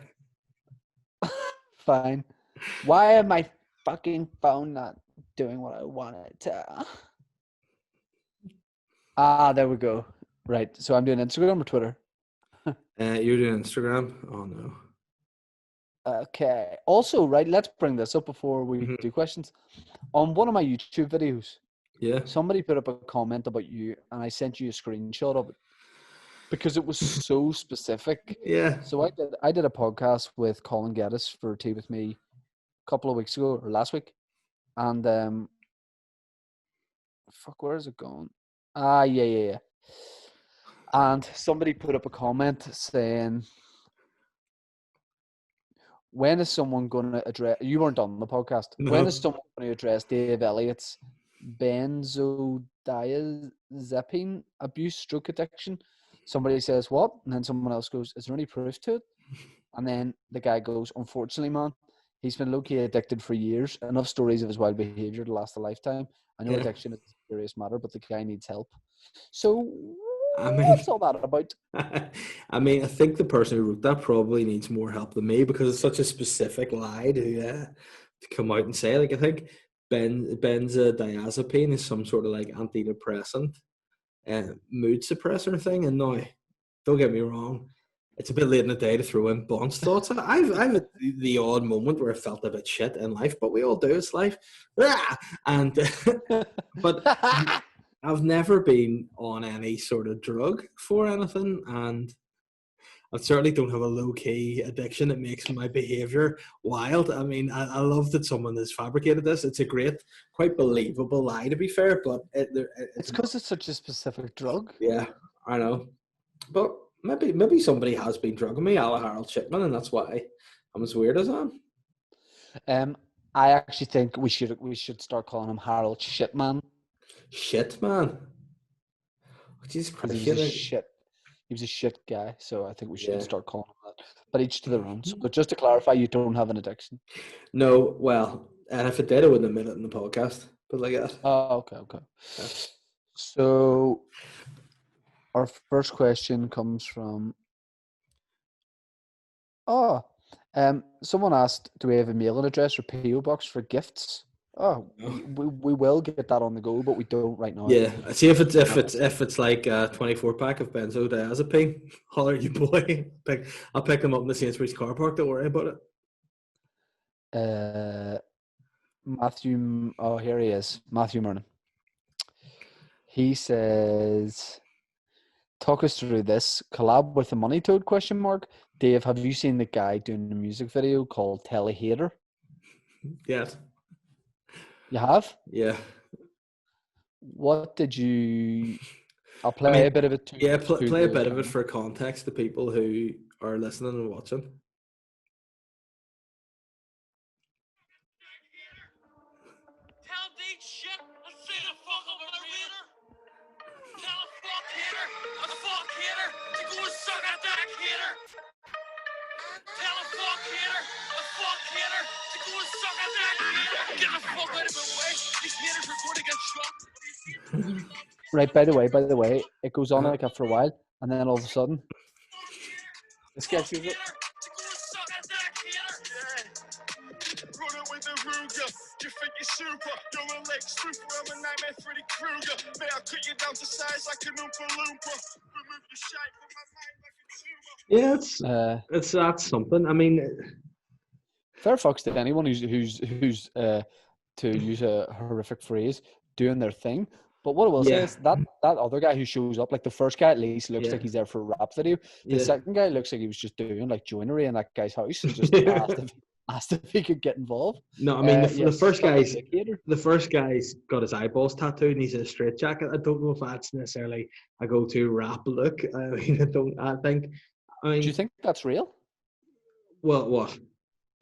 Fine. Why am my fucking phone not doing what I want it to? There we go. Right. So I'm doing Instagram or Twitter. You're doing Instagram? Oh, no. Okay. Also, right, let's bring this up before we do questions. On one of my YouTube videos, somebody put up a comment about you, and I sent you a screenshot of it because it was so specific. Yeah. So I did a podcast with Colin Geddes for Tea With Me a couple of weeks ago or last week, and fuck, where is it going? Yeah. And somebody put up a comment saying, when is someone going to address, you weren't on the podcast, when is No. someone going to address Dave Elliott's benzodiazepine abuse stroke addiction? Somebody says, what? And then someone else goes, is there any proof to it? And then the guy goes, unfortunately, man, he's been low-key addicted for years. Enough stories of his wild behavior to last a lifetime. I know addiction is a serious matter, but the guy needs help. So, what's all that about? I mean, I think the person who wrote that probably needs more help than me because it's such a specific lie to come out and say. Like, I think benzodiazepine is some sort of like antidepressant, mood suppressor thing. And no, don't get me wrong, it's a bit late in the day to throw in Bond's thoughts. I've had the odd moment where I felt a bit shit in life, but we all do. It's life. And but I've never been on any sort of drug for anything, and I certainly don't have a low-key addiction that makes my behaviour wild. I mean, I love that someone has fabricated this. It's a great, quite believable lie, to be fair, but it's because it's such a specific drug. Yeah, I know. But maybe somebody has been drugging me, a la Harold Shipman, and that's why I'm as weird as I am. I actually think we should start calling him Harold Shitman. Shit, man. Jesus Christ. He was a shit guy, so I think we should start calling him that. But each to their own. So, but just to clarify, you don't have an addiction. No, well, and if it did, I wouldn't admit it in the podcast. But like that. Oh, okay. Yeah. So, our first question comes from. Someone asked, "Do we have a mailing address or PO box for gifts?" Oh, we will get that on the go, but we don't right now. Yeah, see if it's like a 24-pack of benzodiazepine, holler you boy. I'll pick them up in the Sainsbury's car park. Don't worry about it. Matthew, here he is, Matthew Mernon. He says, "Talk us through this collab with the Money Toad ? Dave, have you seen the guy doing a music video called Telehater?" Yes. You have? Yeah. What did you? I'll play a bit of it too. Yeah, play a bit of it for context to people who are listening and watching. Tell Dean shit and say the fuck up the reader. Tell a fuck hater to go and suck a dick hater. Tell a fuck hater to go and suck a dick hater. Get the fuck out of my way. These haters are going to get shot. Right, by the way, it goes on like that for a while, and then all of a sudden, this guy sees it. You think you're super, you're a Lex Luthor, I'm a nightmare Freddy Krueger. May I cut you down to size like an Oompa Loompa. Remove the shape from my mind like a tumor. Yeah, that's something. I mean, fair fucks to anyone who's to use a horrific phrase, doing their thing. But what I will say is that other guy who shows up, like the first guy at least looks like he's there for a rap video. The second guy looks like he was just doing like joinery in that guy's house and just asked if he could get involved. No, I mean the first guy's got his eyeballs tattooed and he's in a straitjacket. I don't know if that's necessarily a go-to rap look. I mean, do you think that's real? Well, what?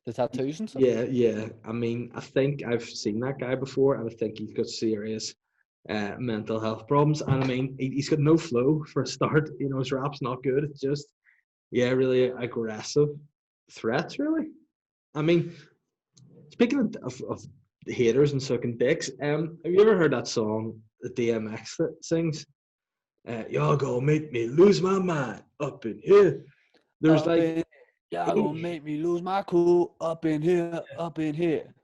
The tattoos and stuff? Yeah. I mean, I think I've seen that guy before, and I think he's got serious mental health problems. And I mean, he's got no flow for a start. You know, his rap's not good. It's just, really aggressive threats, really. I mean, speaking of haters and sucking dicks, have you ever heard that song, the DMX that sings? Y'all gonna make me lose my mind up in here. There's Up like, in, y'all gonna make me lose my cool up in here, up in here.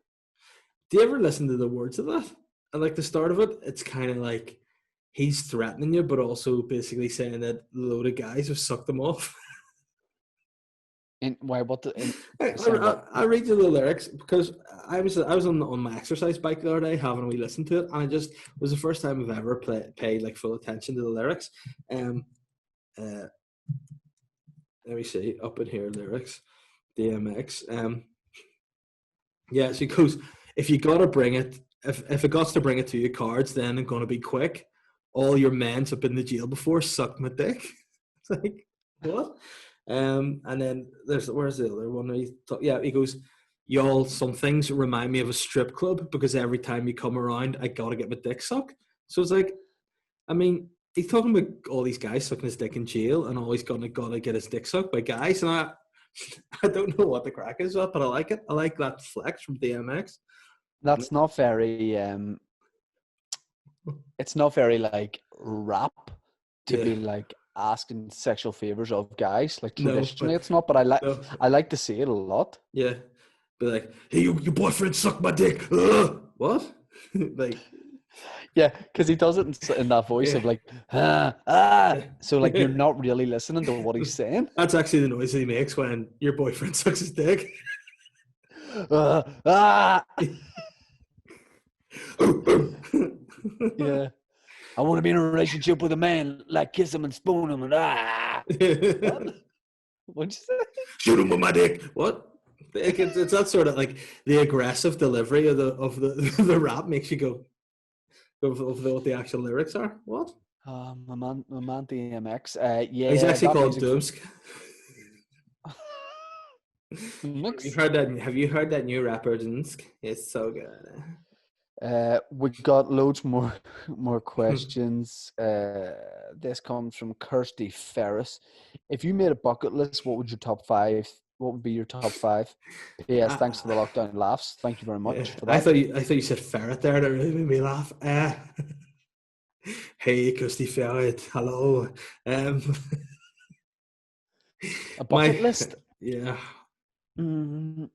do you ever listen to the words of that? And like the start of it, it's kind of like he's threatening you, but also basically saying that a load of guys have sucked them off. In why? What? Saying what? I read you the lyrics because I was on my exercise bike the other day having a wee listen to it, and I just it was the first time I've ever paid like full attention to the lyrics. Uh, let me see up in here lyrics, DMX. Yeah, so he goes, if you gotta bring it, if it got to bring it to you cards, then it's gonna be quick. All your men's have been to jail before, suck my dick. It's like what? And then where's the other one? He goes, y'all, some things remind me of a strip club because every time you come around, I gotta get my dick sucked. So it's like, I mean, he's talking about all these guys sucking his dick in jail, and always gotta get his dick sucked by guys, and I don't know what the crack is with, but I like it. I like that flex from DMX. That's not very. It's not very like rap to Yeah, be like asking sexual favors of guys. Like no, traditionally, but it's not. But no, I like to see it a lot. yeah, be like, hey, your boyfriend sucked my dick. Ugh! What? Like, Yeah, because he does it in that voice yeah, of like ah. So like you're yeah. not really listening to what he's saying. That's actually the noise he makes when your boyfriend sucks his dick. Ah. Yeah. I want to be in a relationship with a man, like kiss him and spoon him and What? What'd you say? Shoot him with my dick. What? It's that sort of like the aggressive delivery of the the rap makes you go of what the actual lyrics are. What? My man DMX. He's Yeah, actually that called music. Doomsk. Mix. Have you heard that new rapper Doomsk? It's so good. We got loads more questions. This comes from Kirsty Ferris. If you made a bucket list, what would your top five? What would be your top five? P.S. Thanks for the lockdown laughs. Thank you very Yeah, much for that. I thought you said ferret there. That really made me laugh. Hey, Kirsty Ferret. Hello. Um, A bucket my list. yeah. Mm,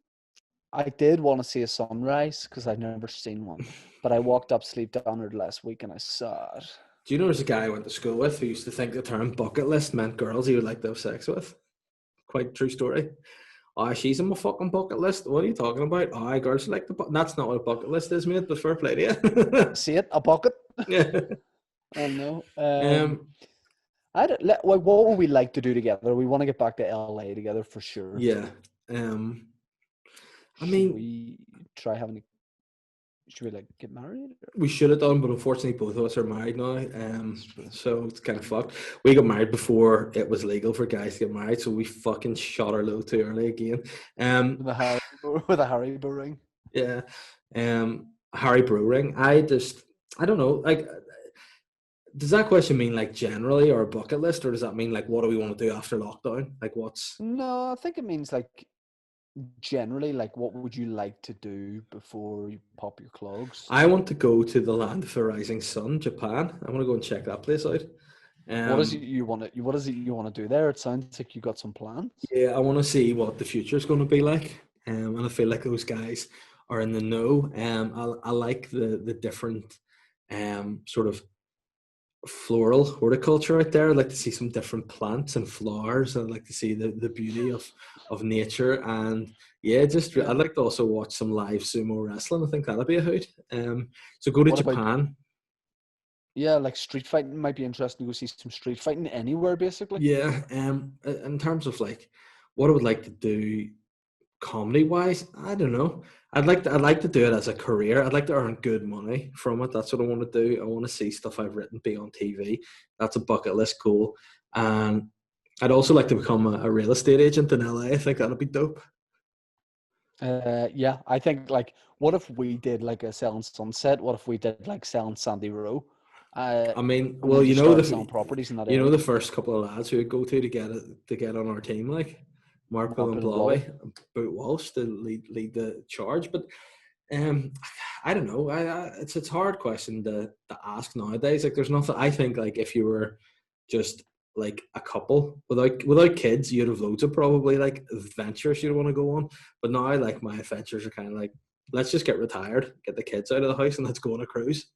I did want to see a sunrise because I'd never seen one, but I walked up Sleep Down it last week and I saw it. Do you know there's a guy I went to school with who used to think the term bucket list meant girls he would like to have sex with? Quite true story. Oh, she's on my fucking bucket list. What are you talking about? Oh, girls like the that's not what a bucket list is, mate. But fair play to you. See it? A bucket? Yeah. I know. Um. What would we like to do together? We want to get back to LA together for sure. Yeah. Um. I Should mean, we try having a? Should we like get married? we should have done, but unfortunately, both of us are married now. So it's kind of fucked. We got married before it was legal for guys to get married, so we fucking shot our load too early again. With a Haribo ring. Yeah. Harry Brew ring. I don't know. Like, does that question mean like generally or a bucket list, or does that mean like what do we want to do after lockdown? Like, what's? No, I think it means like generally like what would you like to do before you pop your clogs? I want to go to the land of the rising sun, Japan. I want to go and check that place out. What is it Um, you want to? What is it you want to do there? It sounds like you got some plans. yeah, I want to see what the future is going to be like. And I feel like those guys are in the know. I like the different sort of floral horticulture out there. I'd like to see some different plants and flowers. I'd like to see the beauty of nature. And yeah, Yeah. I'd like to also watch some live sumo wrestling. I think that'll be a hoot. So go to What about? Japan. Yeah, like street fighting might be interesting to go see some street fighting anywhere, basically. Yeah. In terms of like what I would like to do comedy wise, I don't know. I'd like to do it as a career. I'd like to earn good money from it. That's what I want to do. I want to see stuff I've written be on TV. That's a bucket list goal. And I'd also like to become a real estate agent in LA. I think that'd be dope. Yeah, I think like, what if we did like a selling Sunset? What if we did like selling Sandy Row? I mean, And well, then just started selling properties in that area. the first couple of lads who would go to get on our team, like Marco and Market and Blobby, Blobby. Boot Walsh to lead the charge. But um, I don't know. It's a hard question to ask nowadays. Like, there's nothing. I think like if you were just like a couple without kids, you'd have loads of probably like adventures you'd want to go on. But now, like, my adventures are kind of like, let's just get retired, get the kids out of the house, and let's go on a cruise.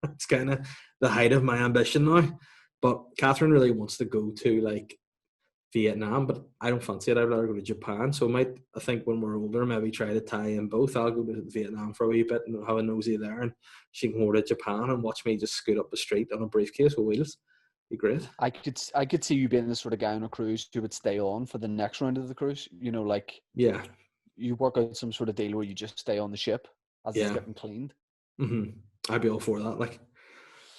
That's kind of the height of my ambition now. But Catherine really wants to go to like Vietnam, but I don't fancy it. I'd rather go to Japan. So I think when we're older, maybe try to tie in both. I'll go to Vietnam for a wee bit and have a nosy there, and she can go to Japan and watch me just scoot up the street on a briefcase with wheels. Be great. I could see you being the sort of guy on a cruise who would stay on for the next round of the cruise. You know, like, yeah, you work out some sort of deal where you just stay on the ship as it's getting cleaned. I'd be all for that. Like,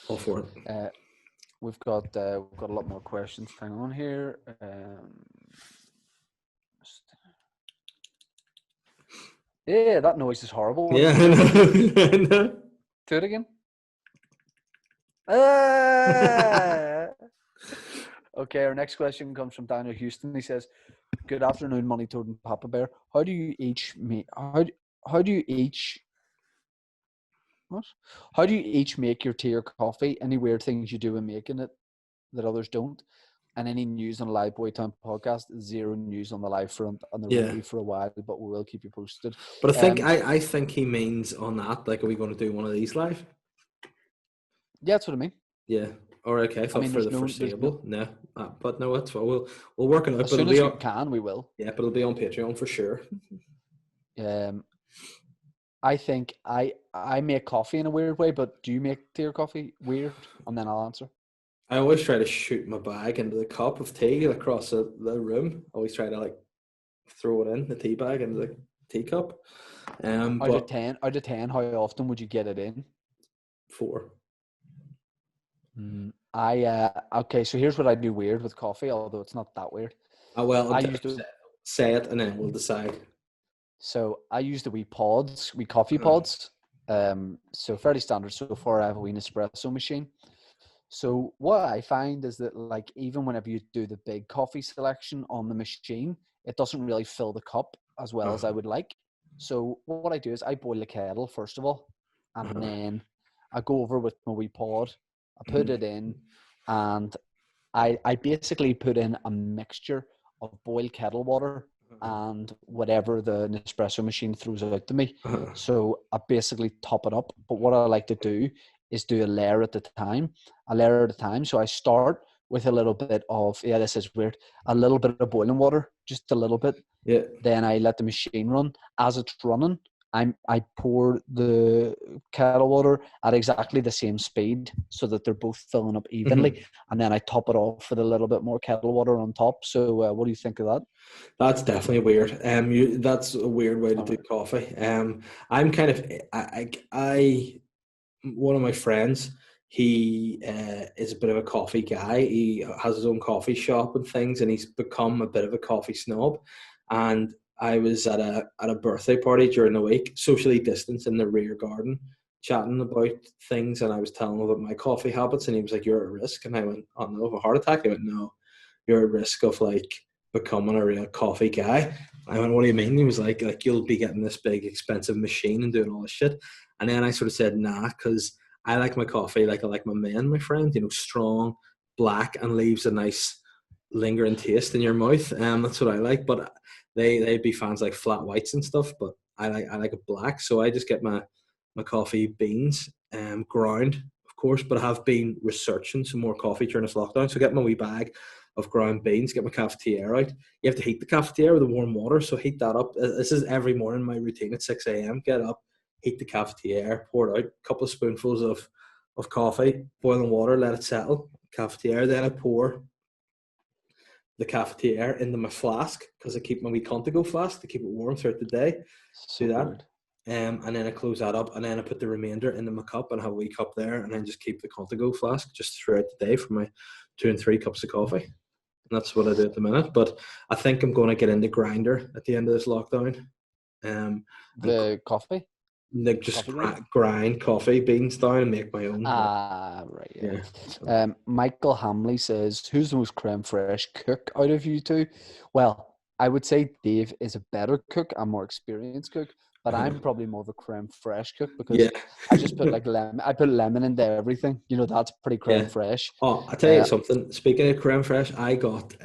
all for it. We've got a lot more questions. Hang on here. Yeah, that noise is horrible. Yeah, I know. Do it again. Okay, our next question comes from Daniel Houston. He says, "Good afternoon, Money Toad and Papa Bear. How do you each make your tea or coffee? Any weird things you do when making it that others don't? And any news on Live Boytown podcast? Zero news on the live front, and there won't be for a while, but we will keep you posted." But I think he means on that, like, are we going to do one of these live? Yeah, that's what I mean. Yeah. Or okay, I thought for the foreseeable. No, but no, it's we'll work it out. As soon as we can, we will. Yeah, but it'll be on Patreon for sure. I think I make coffee in a weird way, but do you make tea or coffee weird? And then I'll answer. I always try to shoot my bag into the cup of tea across the room. I always try to like throw it in the tea bag into the teacup. Out of 10, how often would you get it in? 4. Okay, so here's what I do weird with coffee, although it's not that weird. I used to say it and then we'll decide. So I use the wee coffee pods. So fairly standard so far. I have a wee espresso machine. So what I find is that, like, even whenever you do the big coffee selection on the machine, it doesn't really fill the cup as well as I would like. So what I do is I boil the kettle first of all, and then I go over with my wee pod. I put it in, and I basically put in a mixture of boiled kettle water and whatever the Nespresso machine throws out to me. So I basically top it up. But what I like to do is do a layer at a time. So I start with a little bit of, this is weird, a little bit of boiling water, just a little bit. Yeah. Then I let the machine run. As it's running, I pour the kettle water at exactly the same speed so that they're both filling up evenly. And then I top it off with a little bit more kettle water on top. So what do you think of that? That's definitely weird. That's a weird way to do coffee. I'm kind of one of my friends, he is a bit of a coffee guy. He has his own coffee shop and things, and he's become a bit of a coffee snob. And I was at a birthday party during the week, socially distanced in the rear garden, chatting about things, and I was telling him about my coffee habits, and he was like, "You're at risk." And I went, "Oh no, of a heart attack?" I went, "No, you're at risk of like becoming a real coffee guy." I went, "What do you mean?" He was like you'll be getting this big expensive machine and doing all this shit. And then I sort of said, "Nah," because I like my coffee like I like my men, my friend, strong, black, and leaves a nice lingering taste in your mouth. That's what I like. But they'd be fans like flat whites and stuff, but I like it black. So I just get my coffee beans ground, of course, but I have been researching some more coffee during this lockdown. So I get my wee bag of ground beans, get my cafetiere out. You have to heat the cafetiere with the warm water, so heat that up. This is every morning my routine at 6 a.m. Get up, heat the cafetiere, pour it out, a couple of spoonfuls of coffee, boiling water, let it settle, cafetiere. Then I pour the cafetiere into my flask because I keep my wee Contigo flask to keep it warm throughout the day. So do that. Weird. And then I close that up, and then I put the remainder into my cup and have a wee cup there, and then just keep the Contigo flask just throughout the day for my 2 and 3 cups of coffee. And that's what I do at the minute. But I think I'm going to get into grinder at the end of this lockdown. The coffee? Like just grind coffee beans down and make my own. Right. Yeah. Michael Hamley says, "Who's the most creme fraiche cook out of you two?" Well, I would say Dave is a better cook, a more experienced cook, but I'm probably more of a creme fraiche cook because Yeah. I just put like lemon. I put lemon into everything. You know, that's pretty creme Yeah. fraiche. Oh, I tell you something. Speaking of creme fraiche, I got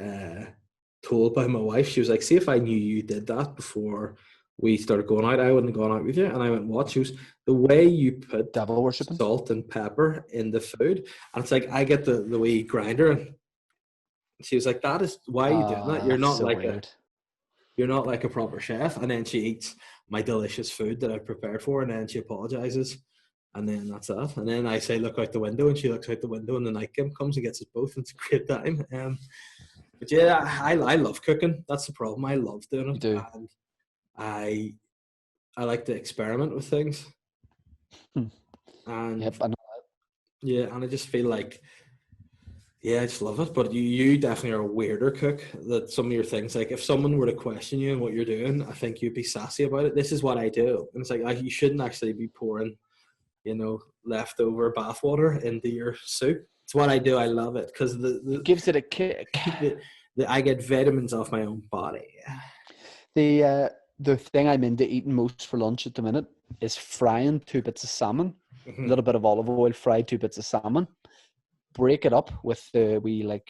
told by my wife. She was like, "See, if I knew you did that before we started going out, I wouldn't have gone out with you." And I went, "What?" She was, "The way you put Devil worshipping. salt and pepper in the food," and it's like I get the wee grinder, and she was like, "That is why are you doing that? So weird. You're not like a proper chef." And then she eats my delicious food that I've prepared for, and then she apologizes. And then that's that. And then I say, "Look out the window," and she looks out the window, and the night Gimp comes and gets us both. And it's a great time. But yeah, I love cooking. That's the problem. I love doing You it, do. and I I like to experiment with things. And Yep. I know. yeah, and I just feel like, yeah, I just love it. But you definitely are a weirder cook. That some of your things, like if someone were to question you and what you're doing, I think you'd be sassy about it. This is what I do, and it's like you shouldn't actually be pouring, leftover bathwater into your soup. It's what I do. I love it because It gives it a kick. I get vitamins off my own body. The thing I'm into eating most for lunch at the minute is frying 2 bits of salmon, a little bit of olive oil, fry 2 bits of salmon, break it up with the wee like,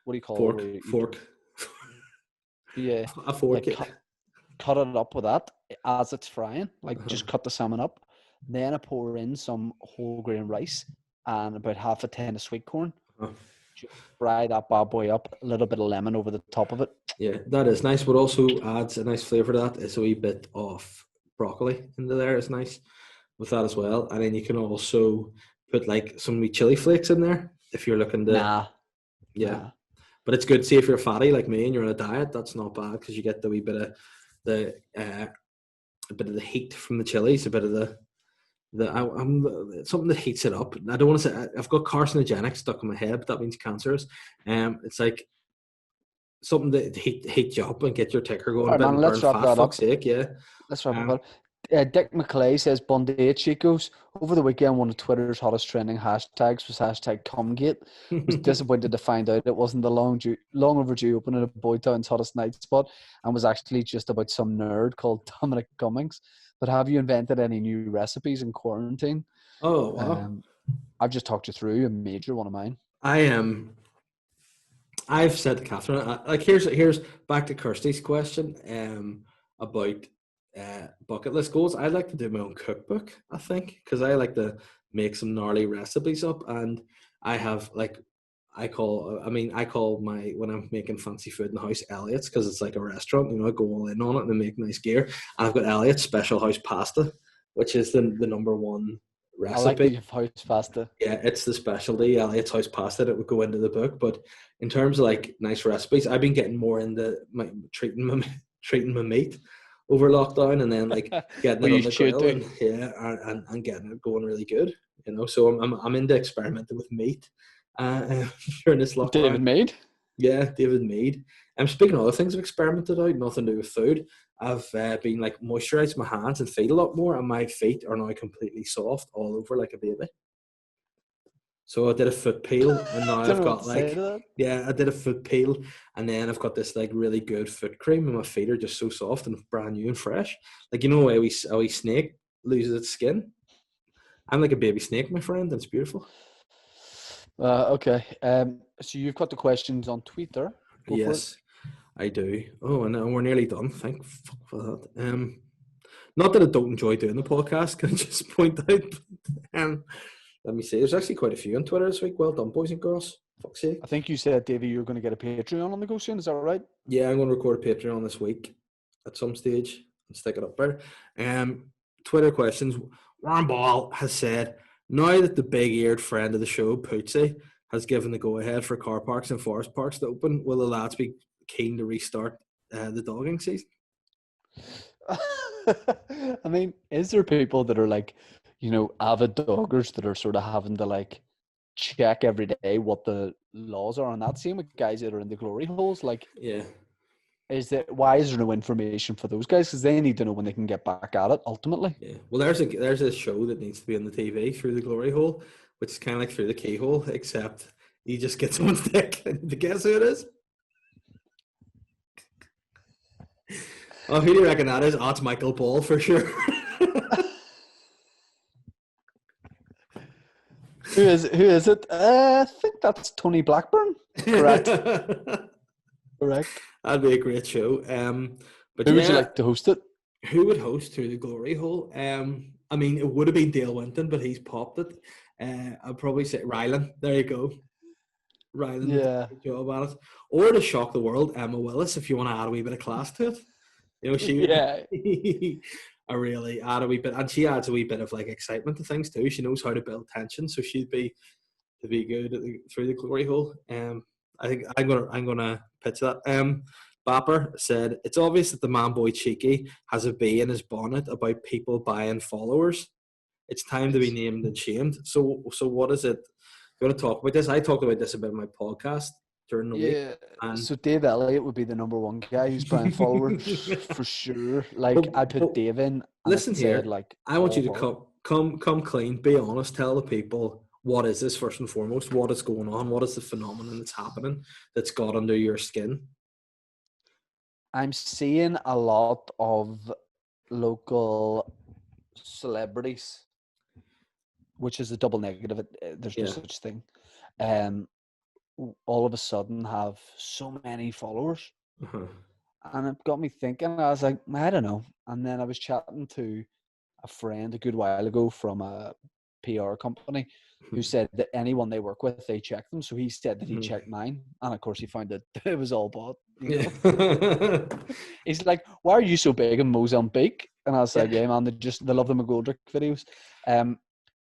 what do you call it? Fork. Yeah, A fork. like cut it up with that as it's frying. Like just cut the salmon up. Then I pour in some whole grain rice and about half a tin of sweet corn. Just fry that bad boy up. A little bit of lemon over the top of it. Yeah, that is nice. What also adds a nice flavour to that is a wee bit of broccoli into there. It's nice with that as well. And then you can also put like some wee chili flakes in there if you're looking to. Nah. Yeah. But it's good. See, if you're fatty like me and you're on a diet, that's not bad because you get the wee bit of a bit of the heat from the chilies, a bit of something that heats it up. I don't want to say I've got carcinogenic stuck in my head, but that means cancerous. It's like something that heat you up and get your ticker going a bit and burn fat. Fuck's sake, yeah. Let's wrap it up. Dick McClay says, Bundy Chicos. Over the weekend, one of Twitter's hottest trending hashtags was #Cumgate. Was disappointed to find out it wasn't the long overdue opening of Boytown's hottest night spot and was actually just about some nerd called Dominic Cummings. But have you invented any new recipes in quarantine? Oh, wow. I've just talked you through a major one of mine. I've said to Catherine, like here's back to Kirsty's question about bucket list goals. I'd like to do my own cookbook, I think, because I like to make some gnarly recipes up, and I have I call my when I'm making fancy food in the house Elliot's because it's like a restaurant. I go all in on it and make nice gear. And I've got Elliot's special house pasta, which is the number one recipe. I like the house pasta. Yeah, it's the specialty Elliot's house pasta that would go into the book. But in terms of like nice recipes, I've been getting more into treating my meat over lockdown, and then like getting it on the grill and getting it going really good. So I'm into experimenting with meat during this lockdown. David Mead. Yeah, David Mead. Speaking of other things I've experimented out, nothing to do with food. I've been like moisturising my hands and feet a lot more, and my feet are now completely soft all over like a baby. So I did a foot peel, and now I've got I did a foot peel, and then I've got this like really good foot cream, and my feet are just so soft and brand new and fresh. Like a wee snake loses its skin. I'm like a baby snake, my friend, and it's beautiful. Okay. So you've got the questions on Twitter. Yes, I do. Oh, and we're nearly done. Thank fuck for that. Not that I don't enjoy doing the podcast. Can I just point out? Let me see. There's actually quite a few on Twitter this week. Well done, boys and girls. Fuck's sake. I think you said, Davey, you're going to get a Patreon on the go soon. Is that right? Yeah, I'm going to record a Patreon this week at some stage and stick it up there. Twitter questions. Warren Ball has said, now that the big-eared friend of the show, Pootsy, has given the go-ahead for car parks and forest parks to open, will the lads be keen to restart the dogging season? I mean, is there people that are like, avid doggers that are sort of having to like check every day what the laws are on that? Same with guys that are in the glory holes. Like, yeah, why is there no information for those guys? Because they need to know when they can get back at it. Ultimately, yeah. Well, there's a show that needs to be on the TV, Through the Glory Hole, which is kind of like Through the Keyhole, except you just get someone's dick. To guess who it is? Oh, who do you reckon that is? Oh, it's Michael Ball for sure. Who is it? I think that's Tony Blackburn. Correct. Correct. That'd be a great show. But Who would you yeah, like to host it? who would host Through the Glory Hole? I mean, it would have been Dale Winton, but he's popped it. I'd probably say Rylan. There you go. Rylan would do Yeah. a good job at it. Or to shock the world, Emma Willis, if you want to add a wee bit of class to it. You know, she would Yeah. I really add a wee bit, and she adds a wee bit of like excitement to things too. She knows how to build tension, so she'd be to be good at Through the Glory Hole. I think I'm gonna pitch that. Bapper said it's obvious that the man boy Cheeky has a bee in his bonnet about people buying followers. It's time to be named and shamed. So what is it? You want to talk about this? I talked about this a bit in my podcast during the week. Yeah. And So Dave Elliott would be the number one guy who's buying followers for sure. Like I put Dave in and listen it said here, like I want you to all. come clean, be honest, tell the people what is this first and foremost, what is going on, what is the phenomenon that's happening that's got under your skin. I'm seeing a lot of local celebrities, which is a double negative. There's no such thing. All of a sudden have so many followers. And it got me thinking. I was like, I don't know. And then I was chatting to a friend a good while ago from a PR company who said that anyone they work with, they check them. So he said that he checked mine. And of course, he found that it was all bought. You know? He's like, why are you so big in Mozambique? And I was like, yeah, man, they love the McGoldrick videos.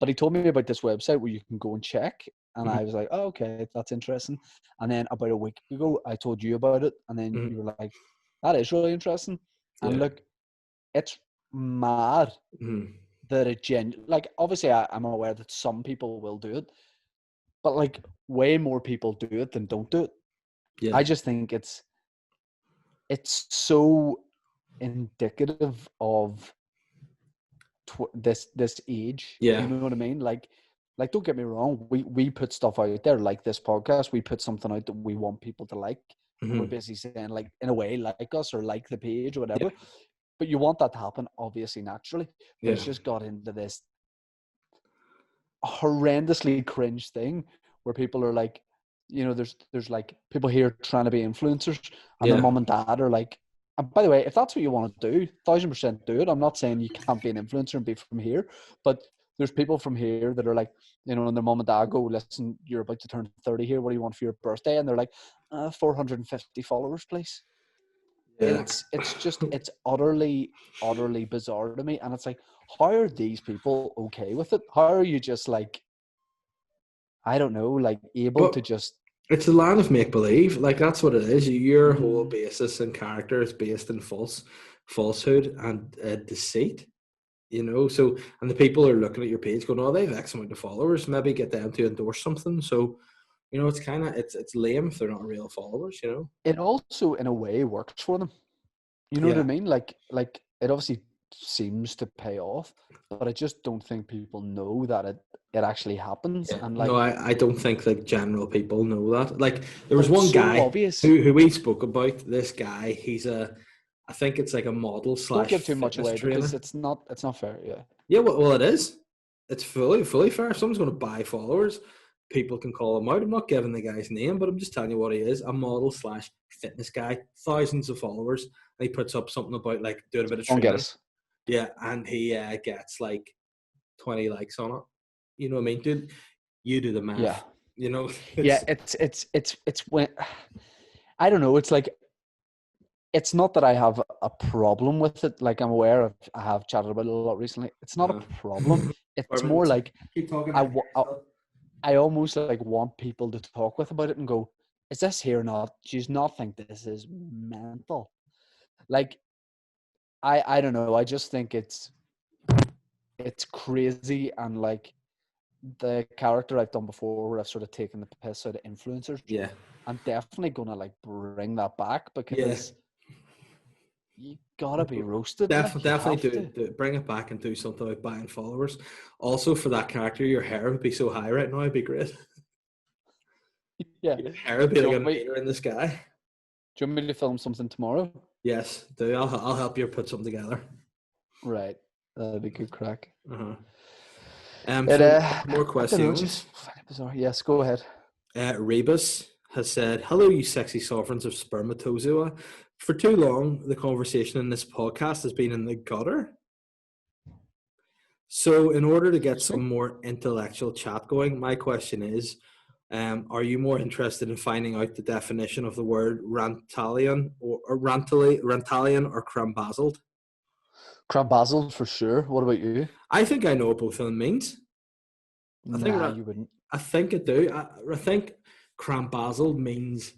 But he told me about this website where you can go and check. And I was like, oh, okay, that's interesting. And then about a week ago, I told you about it. And then you were like, that is really interesting. And look, it's mad that like, obviously I'm aware that some people will do it, but like way more people do it than don't do it. I just think it's so indicative of this age. You know what I mean? Like don't get me wrong, we put stuff out there like this podcast. We put something out that we want people to like, and we're basically saying like, in a way, like us or like the page or whatever. But you want that to happen obviously naturally, but it's just got into this horrendously cringe thing where people are like, you know, there's like people here trying to be influencers and their mom and dad are like, and by the way, if that's what you want to do, 1000% do it. I'm not saying you can't be an influencer and be from here, but there's people from here that are like, you know, and their mom and dad go, listen, you're about to turn 30 here. What do you want for your birthday? And they're like, 450 followers, please. It's just, it's utterly bizarre to me. And it's like, how are these people okay with it? How are you just like, I don't know, like able to just... It's a land of make believe. Like that's what it is. Your whole basis and character is based in falsehood and deceit. You know, so and the people are looking at your page going, "Oh, they have X amount of followers. Maybe get them to endorse something." So, you know, it's kind of it's lame if they're not real followers. You know, it also in a way works for them. You know what I mean? Like it obviously seems to pay off, but I just don't think people know that it actually happens. And like, no, I don't think like general people know that. Like there was but it's one so guy obvious. who we spoke about. This guy, I think it's like a model Don't slash give too much fitness away trainer. because it's not fair. Yeah. Yeah, well, it is. It's fully fair. If someone's going to buy followers, people can call him out. I'm not giving the guy's name, but I'm just telling you what he is: a model slash fitness guy, thousands of followers. And he puts up something about like doing a bit of training. Get us. Yeah, and he gets like 20 likes on it. You know what I mean, dude? You do the math. Yeah. You know. It's when I don't know. It's like, it's not that I have a problem with it. Like I'm aware of, I have chatted about it a lot recently. It's not a problem. It's more like keep talking. I almost like want people to talk with about it and go, is this here or not? Do you not think this is mental? Like, I don't know. I just think it's crazy. And like the character I've done before where I've sort of taken the piss out of influencers. Yeah. I'm definitely going to like bring that back because you gotta be roasted. Definitely do bring it back and do something about buying followers. Also, for that character, your hair would be so high right now. It'd be great. Yeah, your hair would be like a meter in the sky. Do you want me to film something tomorrow? Yes, do. I'll help you put something together. Right. That'd be good crack. Uh-huh. It, So more I don't know, questions. just bizarre. Yes, go ahead. Rebus has said, "Hello, you sexy sovereigns of spermatozoa. For too long, the conversation in this podcast has been in the gutter. So, in order to get some more intellectual chat going, my question is, are you more interested in finding out the definition of the word rantalian or rantalian or crambazled? Crabbazzle for sure. What about you? I think I know what both of them means. Nah, you wouldn't. I think I do. I think crambazled means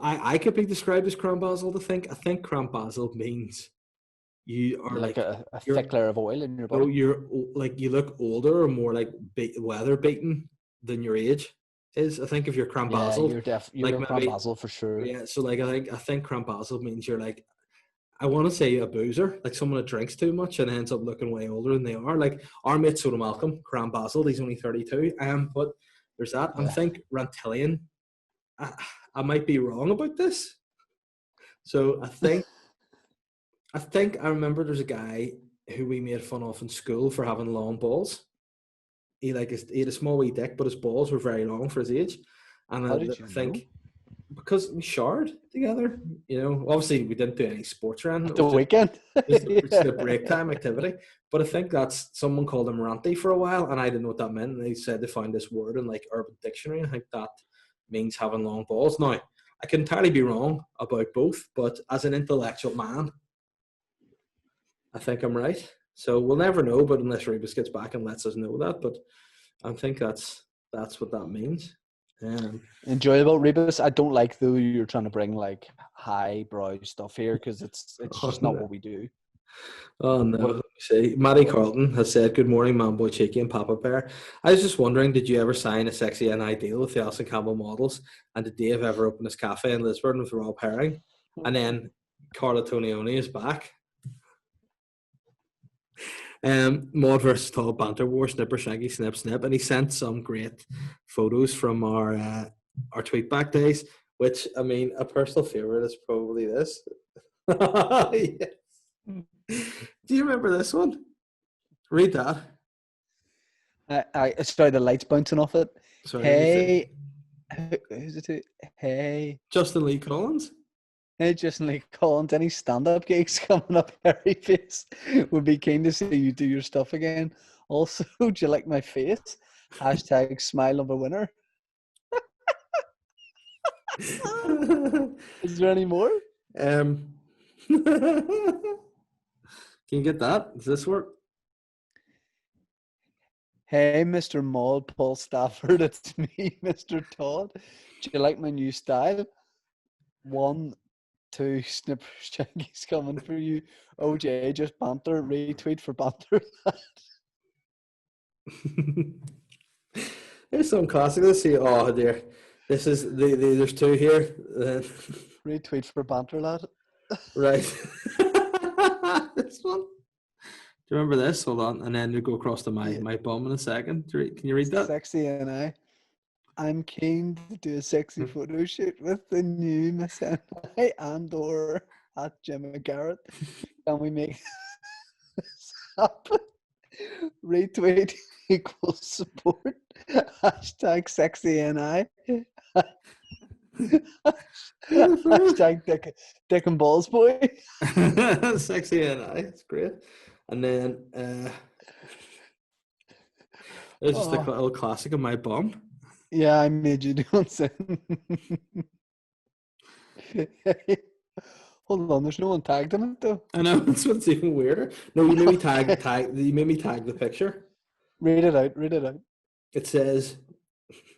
I could be described as crambazled. I think crambazled means you are Like like a you're thick layer of oil in your no, body. you're like you look older or more like weather beaten than your age is. I think if you're Yeah, crambazled, like you're maybe crabbazzle for sure. yeah. So like I think crambazled means you're like I want to say a boozer, like someone that drinks too much and ends up looking way older than they are. Like our mate Soda Malcolm, crambazled, he's only 32. But there's that. I Yeah. think Rantillion. I might be wrong about this. So I remember there's a guy who we made fun of in school for having long balls. He had a small wee dick, but his balls were very long for his age. And How did I you know? think because we showered together, obviously we didn't do any sports or anything. At It the was just weekend? just a break time activity. But I think that's someone called him ranty for a while, and I didn't know what that meant. And they said they found this word in like Urban Dictionary. I think that means having long balls. Now, I could entirely be wrong about both, but as an intellectual man, I think I'm right. So we'll never know, but unless Rebus gets back and lets us know that. But I think that's what that means. Enjoyable, Rebus. I don't like though you're trying to bring like highbrow stuff here because it's Oh, just not no. what we do. Oh no, let me see. Maddie Carlton has said, "Good morning, man, boy, cheeky, and Papa Bear. I was just wondering, did you ever sign a sexy NI deal with the Alison Campbell models? And did Dave ever open his cafe in Lisburn with Rob Herring? And then Carla Tonioni is back. Maud versus Tall Banter War, Snipper, Shaggy, Snip, Snip, and he sent some great photos from our tweetback days. Which I mean, a personal favorite is probably this. Yes. Do you remember this one? Read that. Sorry, the lights bouncing off it. Sorry, Hey, who's it? Hey, Justin Lee Collins. hey, Justin Lee Collins. Any stand-up gigs coming up, Harry Face? Would be keen to see you do your stuff again. Also, do you like my face? Hashtag smile of a winner. Is there any more? Can you get that? Does this work? Hey, Mr. Maud, Paul Stafford, it's me, Mr. Todd. Do you like my new style? 1, 2, Snipper Shaggy's coming for you. OJ, just banter, retweet for banter. Here's some classic. Let's see. Oh dear, this is there's two here. Retweet for banter, lad. Right. This one. Do you remember this? Hold on, and then we go across to my bum in a second. Can you read that? Sexy and I'm keen to do a sexy photo shoot with the new Miss NI and/or at Jim Garrett. Can we make this happen? Retweet equals support. Hashtag sexy NI. Hashtag dick and balls boy. Sexy NI. It's great. And then there's just a little classic of my bum. Yeah, I made you do something. Hold on, there's no one tagged in it though. I know, that's what's even weirder. No, you made me tag the picture. Read it out. It says,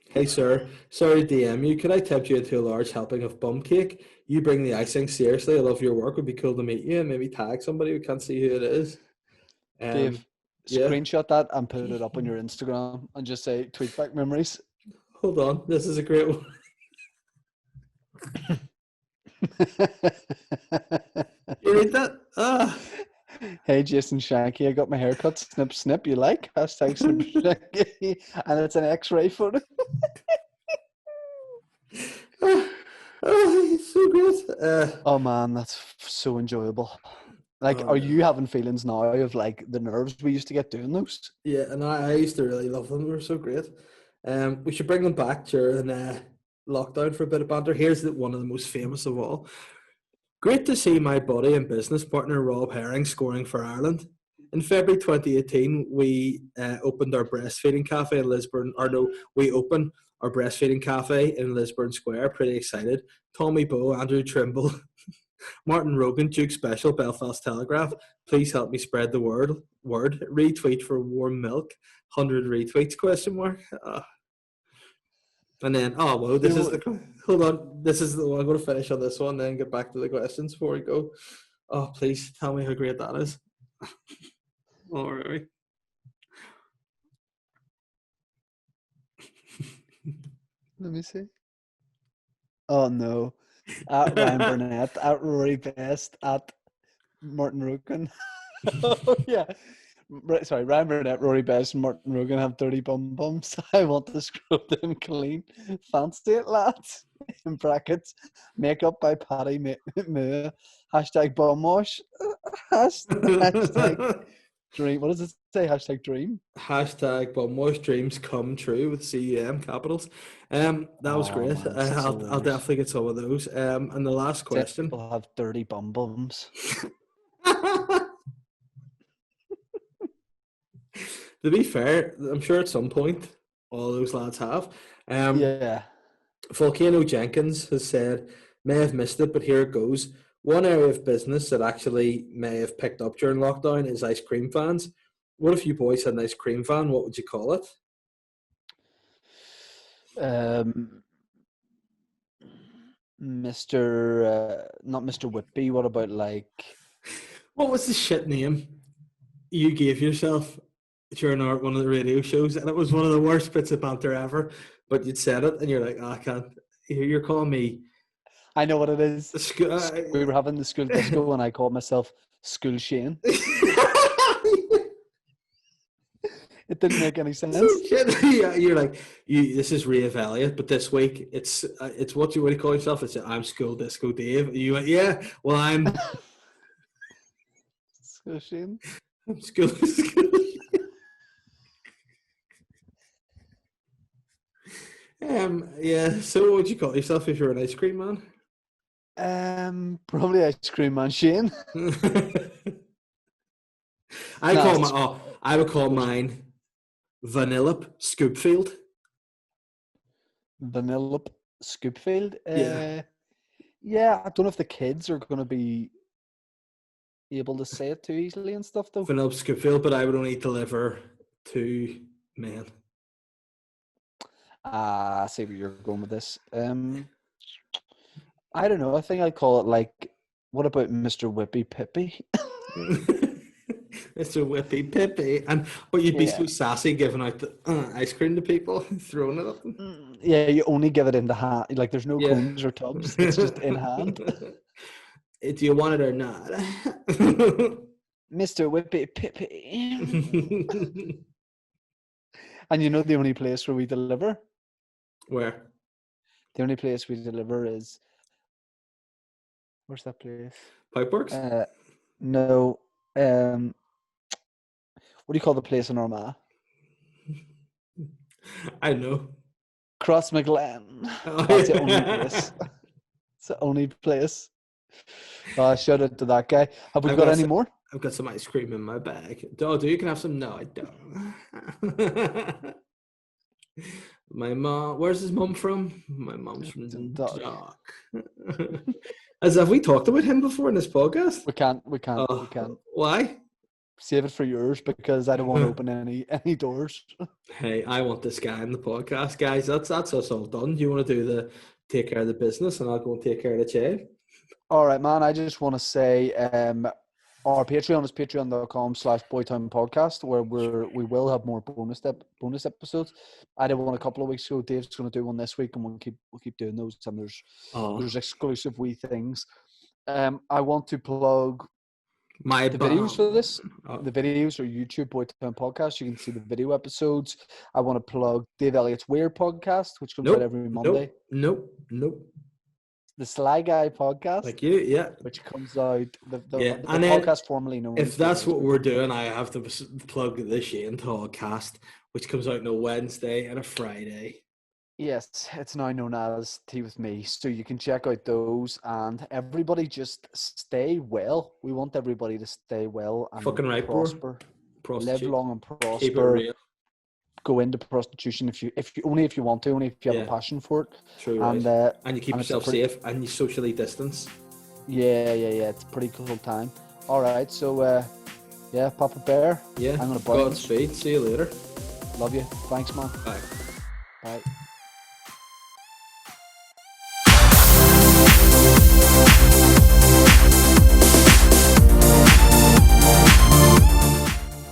"Hey sir, sorry to DM you. Could I tempt you into a large helping of bum cake? You bring the icing. Seriously, I love your work. Would be cool to meet you and maybe tag somebody. We can't see who it is." Dave, Yeah. screenshot that and put it up on your Instagram and just say tweet back memories. Hold on, this is a great one. You read that? Hey Jason Shanky, I got my haircut. Snip snip. You like? Hashtag snip Shanky, and it's an X-ray photo. It's so good. Oh man, that's so enjoyable. Like, Oh, are no. you having feelings now of like the nerves we used to get doing those? Yeah, and I used to really love them. They were so great. We should bring them back during lockdown for a bit of banter. Here's one of the most famous of all. Great to see my buddy and business partner Rob Herring scoring for Ireland. In February 2018, we opened our breastfeeding cafe in Lisburn. Or no, we opened our breastfeeding cafe in Lisburn Square. Pretty excited. Tommy Bowe, Andrew Trimble, Martin Rogan, Duke Special, Belfast Telegraph. Please help me spread the word. Retweet for warm milk. 100 retweets? Question mark. And then, this is the. Hold on. This is the one. I'm going to finish on this one, then get back to the questions before we go. Oh, please tell me how great that is. All right. Let me see. Oh no. At Ryan Burnett, at Rory Best, at Martin Rogan. Oh yeah. Sorry, Ryan Burnett, Rory Best, and Martin Rogan have dirty bum bums. I want to scrub them clean. Fancy it, lads. In brackets, makeup by Paddy Moore. Hashtag bum wash. Hashtag dream. What does it say? Hashtag dream. Hashtag Bumwash dreams come true with CUM capitals. That was Oh great. man, such I'll hilarious. definitely get some of those. And the last Say question. people have dirty bum bums. To be fair, I'm sure at some point all those lads have. Yeah. Volcano Jenkins has said, may have missed it, but here it goes. One area of business that actually may have picked up during lockdown is ice cream fans. What if you boys had an ice cream van? What would you call it? Not Mr. Whitby. What about like? What was the shit name you gave yourself during one of the radio shows? And it was one of the worst bits of banter ever. But you'd said it, and you're like, I can't. You're calling me. I know what it is. Sc- We were having the school disco, and I called myself School Shane. It didn't make any sense. You're like, this is Ray Elliott, but this week it's what you call yourself. It's I'm School Disco Dave. You went, yeah. Well, I'm School Shane. I'm School Disco. Yeah. So, what would you call yourself if you're an ice cream man? Probably Ice Cream Man Shane. I would call mine Vanilla Scoopfield. Vanilla Scoopfield. Yeah. Yeah, I don't know if the kids are going to be able to say it too easily and stuff, though. Vanilla Scoopfield, but I would only deliver to men. I see where you're going with this. I don't know. I think I'd call it like, what about Mr. Whippy Pippy? Mr. Whippy Pippy. But you'd be so sassy giving out the ice cream to people, throwing it at them. Yeah, you only give it in the hand. Like, there's no cones or tubs. It's just in hand. Do you want it or not? Mr. Whippy Pippy. And you know the only place where we deliver? Where? The only place we deliver is... Where's that place? Pipeworks? No. What do you call the place in Armagh? I know. Cross McGlen. That's the only place. It's the only place. Shout out to that guy. Have we got any more? I've got some ice cream in my bag. Oh, do you can have some? No, I don't. My mom. Where's his mom from? My mom's from Dock. Have we talked about him before in this podcast? We can't. Why? Save it for yours because I don't want to open any doors. Hey, I want this guy in the podcast, guys. That's us all done. You want to do take care of the business, and I'll go and take care of the child. All right, man. I just want to say, our Patreon is patreon.com/boytimepodcast, where we will have more bonus episodes. I did one a couple of weeks ago. Dave's going to do one this week, and we'll keep doing those. And there's exclusive wee things. I want to plug the videos for this. The videos are YouTube Boytime Podcast. You can see the video episodes. I want to plug Dave Elliott's Weird Podcast, which comes out every Monday. Nope. the Sly Guy podcast, Thank you. Yeah. which comes out the And then podcast formerly known if as that's what we're doing, I have to plug the Shane podcast, which comes out on a Wednesday and a Friday. Yes, it's now known as Tea with Me. So you can check out those, and everybody just stay well. We want everybody to stay well and Fucking right, prosper, live long and Keep it prosper. real. Go into prostitution if you only if you want to, only if you have a passion for it. True, and and you keep yourself safe and you socially distance. Yeah. It's a pretty cool time. All right, so yeah, Papa Bear. Yeah. I'm gonna bounce. Godspeed. See you later. Love you. Thanks, man. Bye. Bye.